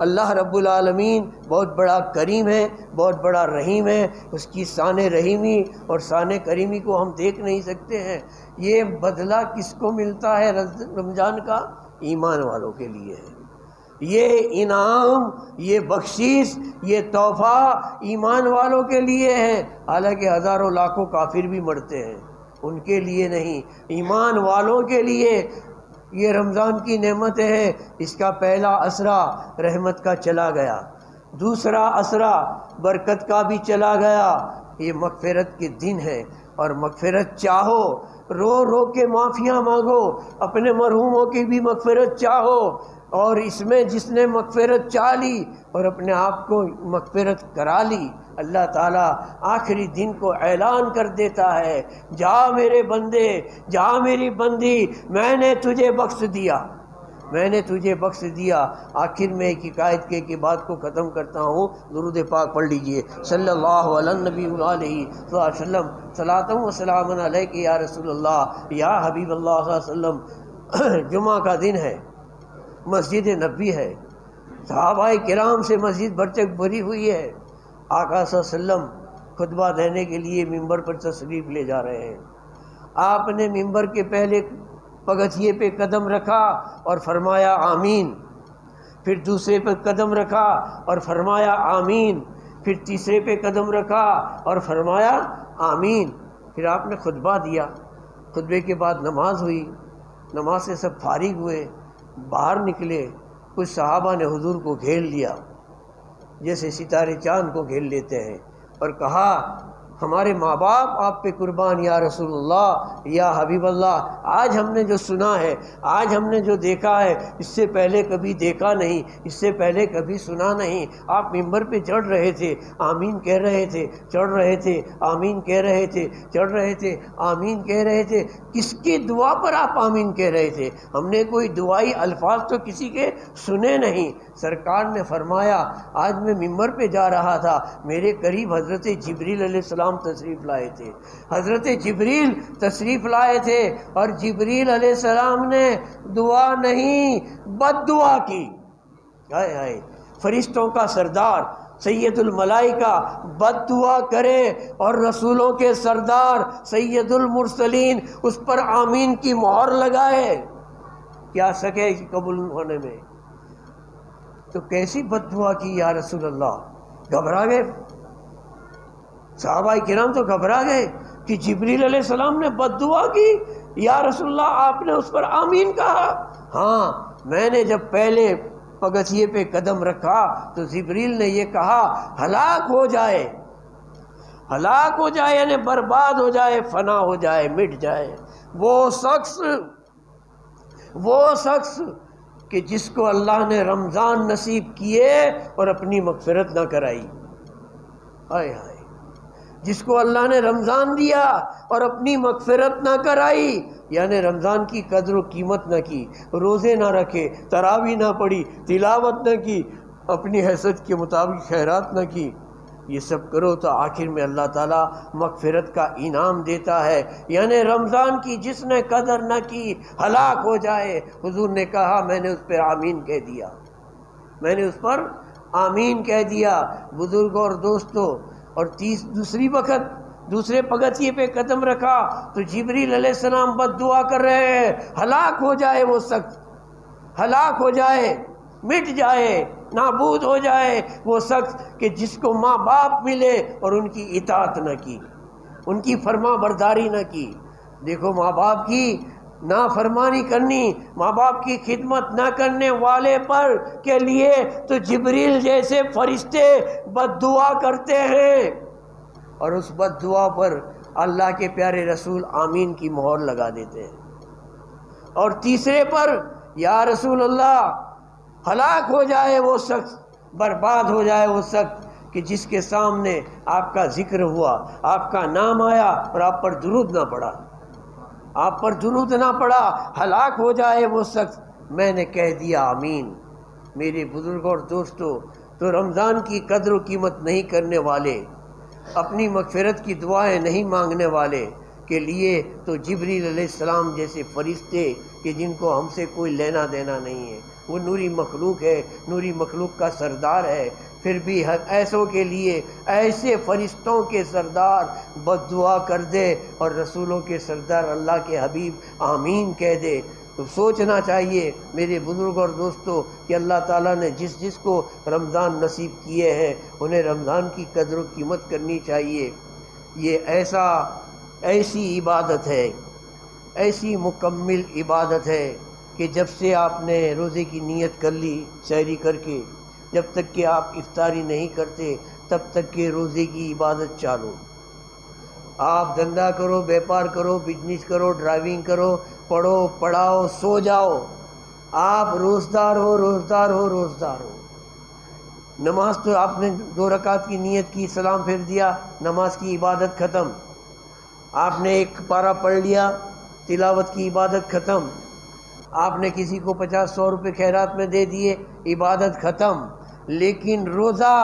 اللہ رب العالمین بہت بڑا کریم ہے، بہت بڑا رحیم ہے، اس کی شان رحیمی اور شان کریمی کو ہم دیکھ نہیں سکتے ہیں۔ یہ بدلہ کس کو ملتا ہے رمضان کا؟ ایمان والوں کے لیے ہے۔ یہ انعام، یہ بخشش، یہ تحفہ ایمان والوں کے لیے ہے، حالانکہ ہزاروں لاکھوں کافر بھی مرتے ہیں، ان کے لیے نہیں، ایمان والوں کے لیے یہ رمضان کی نعمتیں ہیں۔ اس کا پہلا اسرا رحمت کا چلا گیا، دوسرا اسرا برکت کا بھی چلا گیا، یہ مغفرت کے دن ہے، اور مغفرت چاہو، رو رو کے معافیاں مانگو، اپنے مرحوموں کی بھی مغفرت چاہو، اور اس میں جس نے مغفرت چاہ لی اور اپنے آپ کو مغفرت کرا لی، اللہ تعالیٰ آخری دن کو اعلان کر دیتا ہے، جا میرے بندے، جا میری بندی، میں نے تجھے بخش دیا، میں نے تجھے بخش دیا۔ آخر میں ایک حکایت کے بات کو ختم کرتا ہوں، درود پاک پڑھ لیجئے، صلی اللہ علی النبی علیہ وسلم، صلاۃ و سلام علیک یا رسول اللہ یا حبیب اللہ صلی اللہ علیہ وسلم۔ جمعہ کا دن ہے، مسجد نبوی ہے، صحابہ کرام سے مسجد برچک بھری ہوئی ہے، آقا صلی اللہ علیہ وسلم خطبہ دینے کے لیے ممبر پر تشریف لے جا رہے ہیں۔ آپ نے ممبر کے پہلے پگتھیے پہ قدم رکھا اور فرمایا آمین، پھر دوسرے پہ قدم رکھا اور فرمایا آمین، پھر تیسرے پہ قدم رکھا اور فرمایا آمین، پھر آپ نے خطبہ دیا۔ خطبے کے بعد نماز ہوئی، نماز سے سب فارغ ہوئے، باہر نکلے، کچھ صحابہ نے حضور کو گھیر لیا جیسے ستارے چاند کو گھیر لیتے ہیں، اور کہا ہمارے ماں باپ آپ پہ قربان یا رسول اللہ یا حبیب اللہ، آج ہم نے جو سنا ہے، آج ہم نے جو دیکھا ہے، اس سے پہلے کبھی دیکھا نہیں، اس سے پہلے کبھی سنا نہیں۔ آپ ممبر پہ چڑھ رہے تھے، آمین کہہ رہے تھے، چڑھ رہے تھے، آمین کہہ رہے تھے، چڑھ رہے تھے، آمین کہہ رہے تھے، کس کی دعا پر آپ آمین کہہ رہے تھے؟ ہم نے کوئی دعائی الفاظ تو کسی کے سنے نہیں۔ سرکار نے فرمایا آج میں ممبر پہ جا رہا تھا، میرے قریب حضرت جبریل علیہ السلام تشریف لائے تھے، حضرت جبریل تشریف لائے تھے، اور جبریل علیہ السلام نے دعا نہیں بد دعا کی۔ ہائے ہائے، فرشتوں کا سردار سید الملائکہ بد دعا کرے اور رسولوں کے سردار سید المرسلین اس پر آمین کی مہر لگائے، کیا سکے قبول ہونے میں؟ تو کیسی بد دعا کی یا رسول اللہ؟ گھبرا گئے صحابہ کرام، تو گھبرا گئے کہ جبریل علیہ السلام نے بد دعا کی، یا رسول اللہ آپ نے اس پر آمین کہا؟ ہاں، میں نے جب پہلے پگتھیے پہ قدم رکھا تو جبریل نے یہ کہا ہلاک ہو جائے، ہلاک ہو جائے، یعنی برباد ہو جائے، فنا ہو جائے، مٹ جائے وہ شخص کہ جس کو اللہ نے رمضان نصیب کیے اور اپنی مغفرت نہ کرائی۔ ہائے ہائے، جس کو اللہ نے رمضان دیا اور اپنی مغفرت نہ کرائی، یعنی رمضان کی قدر و قیمت نہ کی، روزے نہ رکھے، تراویح نہ پڑھی، تلاوت نہ کی، اپنی حیثیت کے مطابق خیرات نہ کی، یہ سب کرو تو آخر میں اللہ تعالیٰ مغفرت کا انعام دیتا ہے۔ یعنی رمضان کی جس نے قدر نہ کی ہلاک ہو جائے۔ حضور نے کہا میں نے اس پر آمین کہہ دیا، میں نے اس پر آمین کہہ دیا۔ بزرگوں اور دوستوں، اور دوسری وقت دوسرے پگتھیے پہ قدم رکھا تو جبریل علیہ السلام بد دعا کر رہے ہیں، ہلاک ہو جائے وہ شخص، ہلاک ہو جائے، مٹ جائے، نابود ہو جائے وہ شخص کہ جس کو ماں باپ ملے اور ان کی اطاعت نہ کی، ان کی فرما برداری نہ کی۔ دیکھو ماں باپ کی نافرمانی کرنی، ماں باپ کی خدمت نہ کرنے والے پر کے لیے تو جبریل جیسے فرشتے بد دعا کرتے ہیں، اور اس بد دعا پر اللہ کے پیارے رسول آمین کی مہر لگا دیتے ہیں۔ اور تیسرے پر یا رسول اللہ ہلاک ہو جائے وہ شخص، برباد ہو جائے وہ شخص کہ جس کے سامنے آپ کا ذکر ہوا، آپ کا نام آیا اور آپ پر درود نہ پڑا، آپ پر درود نہ پڑا، ہلاک ہو جائے وہ شخص۔ میں نے کہہ دیا آمین۔ میرے بزرگوں اور دوستوں، تو رمضان کی قدر و قیمت نہیں کرنے والے، اپنی مغفرت کی دعائیں نہیں مانگنے والے کے لیے تو جبریل علیہ السلام جیسے فرشتے کہ جن کو ہم سے کوئی لینا دینا نہیں ہے، وہ نوری مخلوق ہے، نوری مخلوق کا سردار ہے، پھر بھی ایسوں کے لیے ایسے فرشتوں کے سردار بد دعا کر دے اور رسولوں کے سردار اللہ کے حبیب آمین کہہ دے، تو سوچنا چاہیے میرے بزرگ اور دوستوں کہ اللہ تعالیٰ نے جس جس کو رمضان نصیب کیے ہیں انہیں رمضان کی قدر و قیمت کرنی چاہیے۔ یہ ایسی عبادت ہے، ایسی مکمل عبادت ہے کہ جب سے آپ نے روزے کی نیت کر لی سحری کر کے، جب تک کہ آپ افطاری نہیں کرتے تب تک کہ روزے کی عبادت چالو۔ آپ دھندا کرو، بیپار کرو، بزنس کرو، ڈرائیونگ کرو، پڑھو، پڑھاؤ، سو جاؤ، آپ روزدار ہو، روزدار ہو، روزدار ہو۔ نماز تو آپ نے 2 رکعت کی نیت کی، سلام پھیر دیا، نماز کی عبادت ختم۔ آپ نے 1 پارہ پڑھ لیا، تلاوت کی عبادت ختم۔ آپ نے کسی کو 50-100 روپے خیرات میں دے دیے، عبادت ختم۔ لیکن روزہ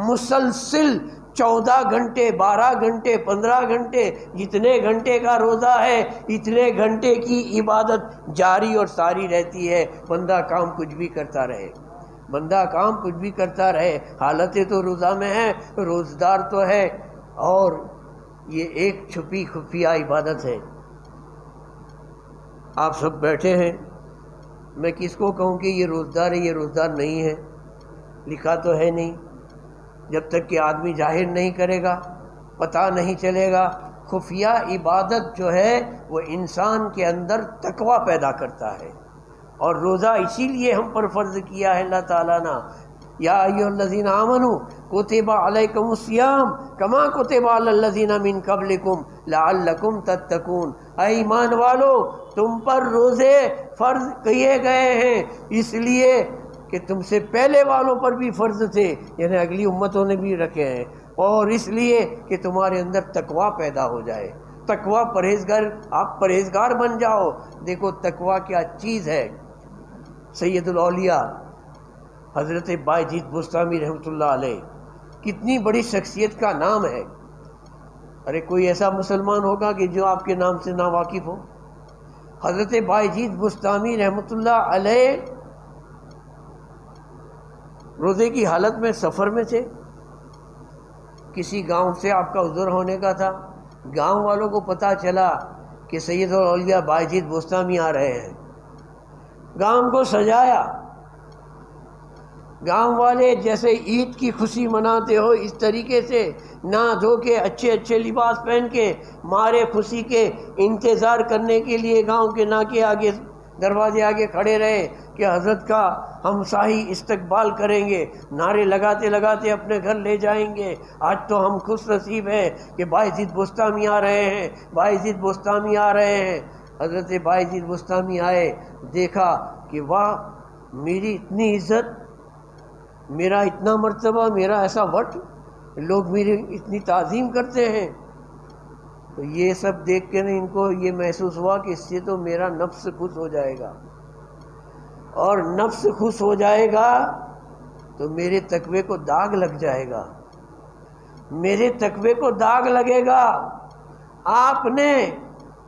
مسلسل 14 گھنٹے، 12 گھنٹے، 15 گھنٹے، جتنے گھنٹے کا روزہ ہے اتنے گھنٹے کی عبادت جاری اور ساری رہتی ہے۔ بندہ کام کچھ بھی کرتا رہے، بندہ کام کچھ بھی کرتا رہے، حالتیں تو روزہ میں ہے، روزدار تو ہے، اور یہ ایک چھپی خفیہ عبادت ہے۔ آپ سب بیٹھے ہیں، میں کس کو کہوں کہ یہ روزدار ہے، یہ روزدار نہیں ہے؟ لکھا تو ہے نہیں۔ جب تک کہ آدمی ظاہر نہیں کرے گا پتہ نہیں چلے گا۔ خفیہ عبادت جو ہے وہ انسان کے اندر تقوی پیدا کرتا ہے، اور روزہ اسی لیے ہم پر فرض کیا ہے اللہ تعالیٰ نے، یا ایھا الذین آمنوا کتب علیکم الصیام کما کتب علی الذین من قبلکم لعلکم تتقون۔ اے ایمان والو، تم پر روزے فرض کیے گئے ہیں اس لیے کہ تم سے پہلے والوں پر بھی فرض تھے، یعنی اگلی امتوں نے بھی رکھے ہیں، اور اس لیے کہ تمہارے اندر تقوی پیدا ہو جائے۔ تقوی پرہیزگار، آپ پرہیزگار بن جاؤ۔ دیکھو تقوی کیا چیز ہے۔ سید الاولیاء حضرت بائیجید بستامی رحمۃ اللہ علیہ، کتنی بڑی شخصیت کا نام ہے۔ ارے کوئی ایسا مسلمان ہوگا کہ جو آپ کے نام سے نا واقف ہو؟ حضرت بائیجید بستامی رحمۃ اللہ علیہ روزے کی حالت میں سفر میں تھے، کسی گاؤں سے آپ کا عذر ہونے کا تھا، گاؤں والوں کو پتہ چلا کہ سید الاولیاء بائیجید بستامی آ رہے ہیں، گاؤں کو سجایا۔ گاؤں والے جیسے عید کی خوشی مناتے ہو اس طریقے سے نہا دھو کے اچھے اچھے لباس پہن کے مارے خوشی کے انتظار کرنے کے لیے گاؤں کے ناکے آگے، دروازے آگے کھڑے رہے کہ حضرت کا ہم شاہی استقبال کریں گے، نعرے لگاتے لگاتے اپنے گھر لے جائیں گے۔ آج تو ہم خوش نصیب ہیں کہ بائیجید بستامی آ رہے ہیں، بائیجید بستامی آ رہے ہیں۔ حضرت بائیجید بستامی آئے، دیکھا کہ واہ، میری اتنی عزت، میرا اتنا مرتبہ، میرا ایسا وٹ، لوگ میری اتنی تعظیم کرتے ہیں۔ تو یہ سب دیکھ کے ان کو یہ محسوس ہوا کہ اس سے تو میرا نفس خوش ہو جائے گا، اور نفس خوش ہو جائے گا تو میرے تقوی کو داغ لگ جائے گا، میرے تقوی کو داغ لگے گا۔ آپ نے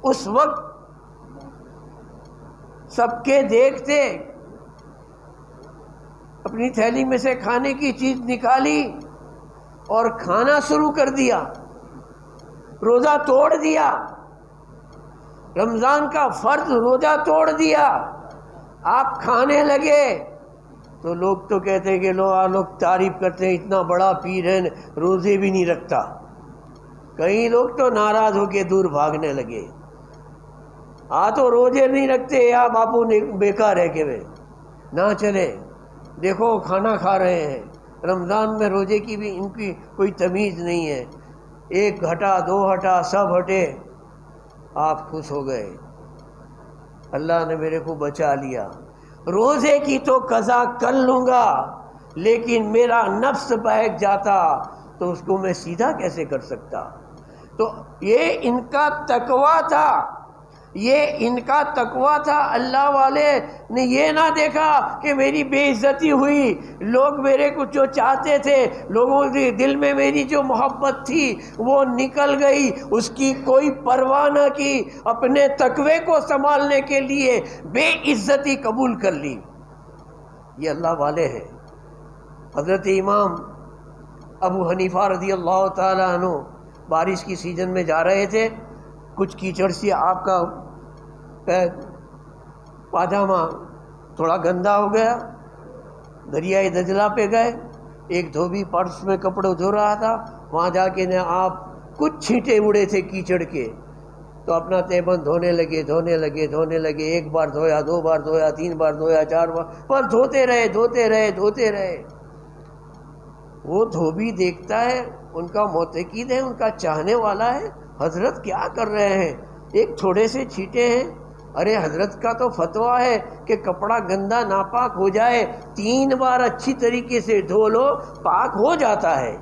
اس وقت سب کے دیکھتے اپنی تھیلی میں سے کھانے کی چیز نکالی اور کھانا شروع کر دیا، روزہ توڑ دیا، رمضان کا فرض روزہ توڑ دیا۔ آپ کھانے لگے تو لوگ تو کہتے ہیں کہ لوگ تعریف کرتے ہیں، اتنا بڑا پیر ہے روزے بھی نہیں رکھتا۔ کئی لوگ تو ناراض ہو کے دور بھاگنے لگے، تو روزے نہیں رکھتے، یا باپو بیکار ہے کہ نہ چلے، دیکھو کھانا کھا رہے ہیں۔ رمضان میں روزے کی بھی ان کی کوئی تمیز نہیں ہے، 1 ہٹا 2 ہٹا سب ہٹے۔ آپ خوش ہو گئے، اللہ نے میرے کو بچا لیا، روزے کی تو قضا کر لوں گا، لیکن میرا نفس بہک جاتا تو اس کو میں سیدھا کیسے کر سکتا؟ تو یہ ان کا تقویٰ تھا، یہ ان کا تقویٰ تھا۔ اللہ والے نے یہ نہ دیکھا کہ میری بے عزتی ہوئی، لوگ میرے کو جو چاہتے تھے، لوگوں کے دل میں میری جو محبت تھی وہ نکل گئی، اس کی کوئی پرواہ نہ کی، اپنے تقوی کو سنبھالنے کے لیے بے عزتی قبول کر لی۔ یہ اللہ والے ہیں۔ حضرت امام ابو حنیفہ رضی اللہ تعالیٰ عنہ بارش کی سیزن میں جا رہے تھے، کچھ کیچڑ سے آپ کا پاجامہ تھوڑا گندا ہو گیا، دریائے دجلہ پہ گئے، ایک دھوبی پرس میں کپڑے دھو رہا تھا، وہاں جا کے آپ کچھ چھینٹے اڑے تھے کیچڑ کے، تو اپنا تیبند دھونے لگے، ایک بار دھویا، دو بار دھویا، تین بار دھویا، چار بار، پر دھوتے رہے۔ وہ دھوبی دیکھتا ہے، ان کا معتقد ہے، ان کا چاہنے والا ہے، حضرت کیا کر رہے ہیں، ایک تھوڑے سے چھینٹے ہیں، ارے حضرت کا تو فتویٰ ہے کہ کپڑا گندا ناپاک ہو جائے 3 بار اچھی طریقے سے دھو لو پاک ہو جاتا ہے،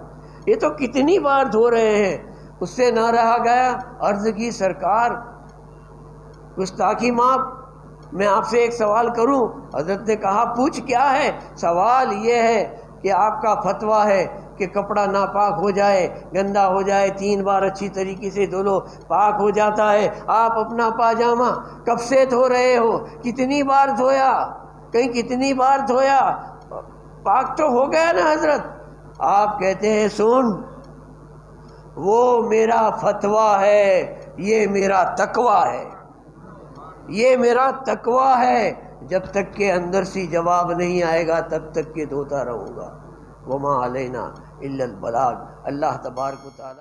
یہ تو کتنی بار دھو رہے ہیں۔ اس سے نہ رہا گیا، عرض کی سرکار گستاخی معاف، میں آپ سے ایک سوال کروں؟ حضرت نے کہا پوچھ، کیا ہے سوال؟ یہ ہے کہ آپ کا فتویٰ ہے کہ کپڑا ناپاک ہو جائے، گندا ہو جائے 3 بار اچھی طریقے سے دھو لو پاک ہو جاتا ہے، آپ اپنا پاجامہ کب سے دھو رہے ہو؟ کتنی بار دھویا؟ کتنی بار دھویا؟ پاک تو ہو گیا نا حضرت؟ آپ کہتے ہیں سن، وہ میرا فتویٰ ہے، یہ میرا تقویٰ ہے، یہ میرا تقویٰ ہے، جب تک کہ اندر سے جواب نہیں آئے گا تب تک کہ دھوتا رہوں گا۔ وما علینا الا البلاغ۔ اللہ تبارک و تعالی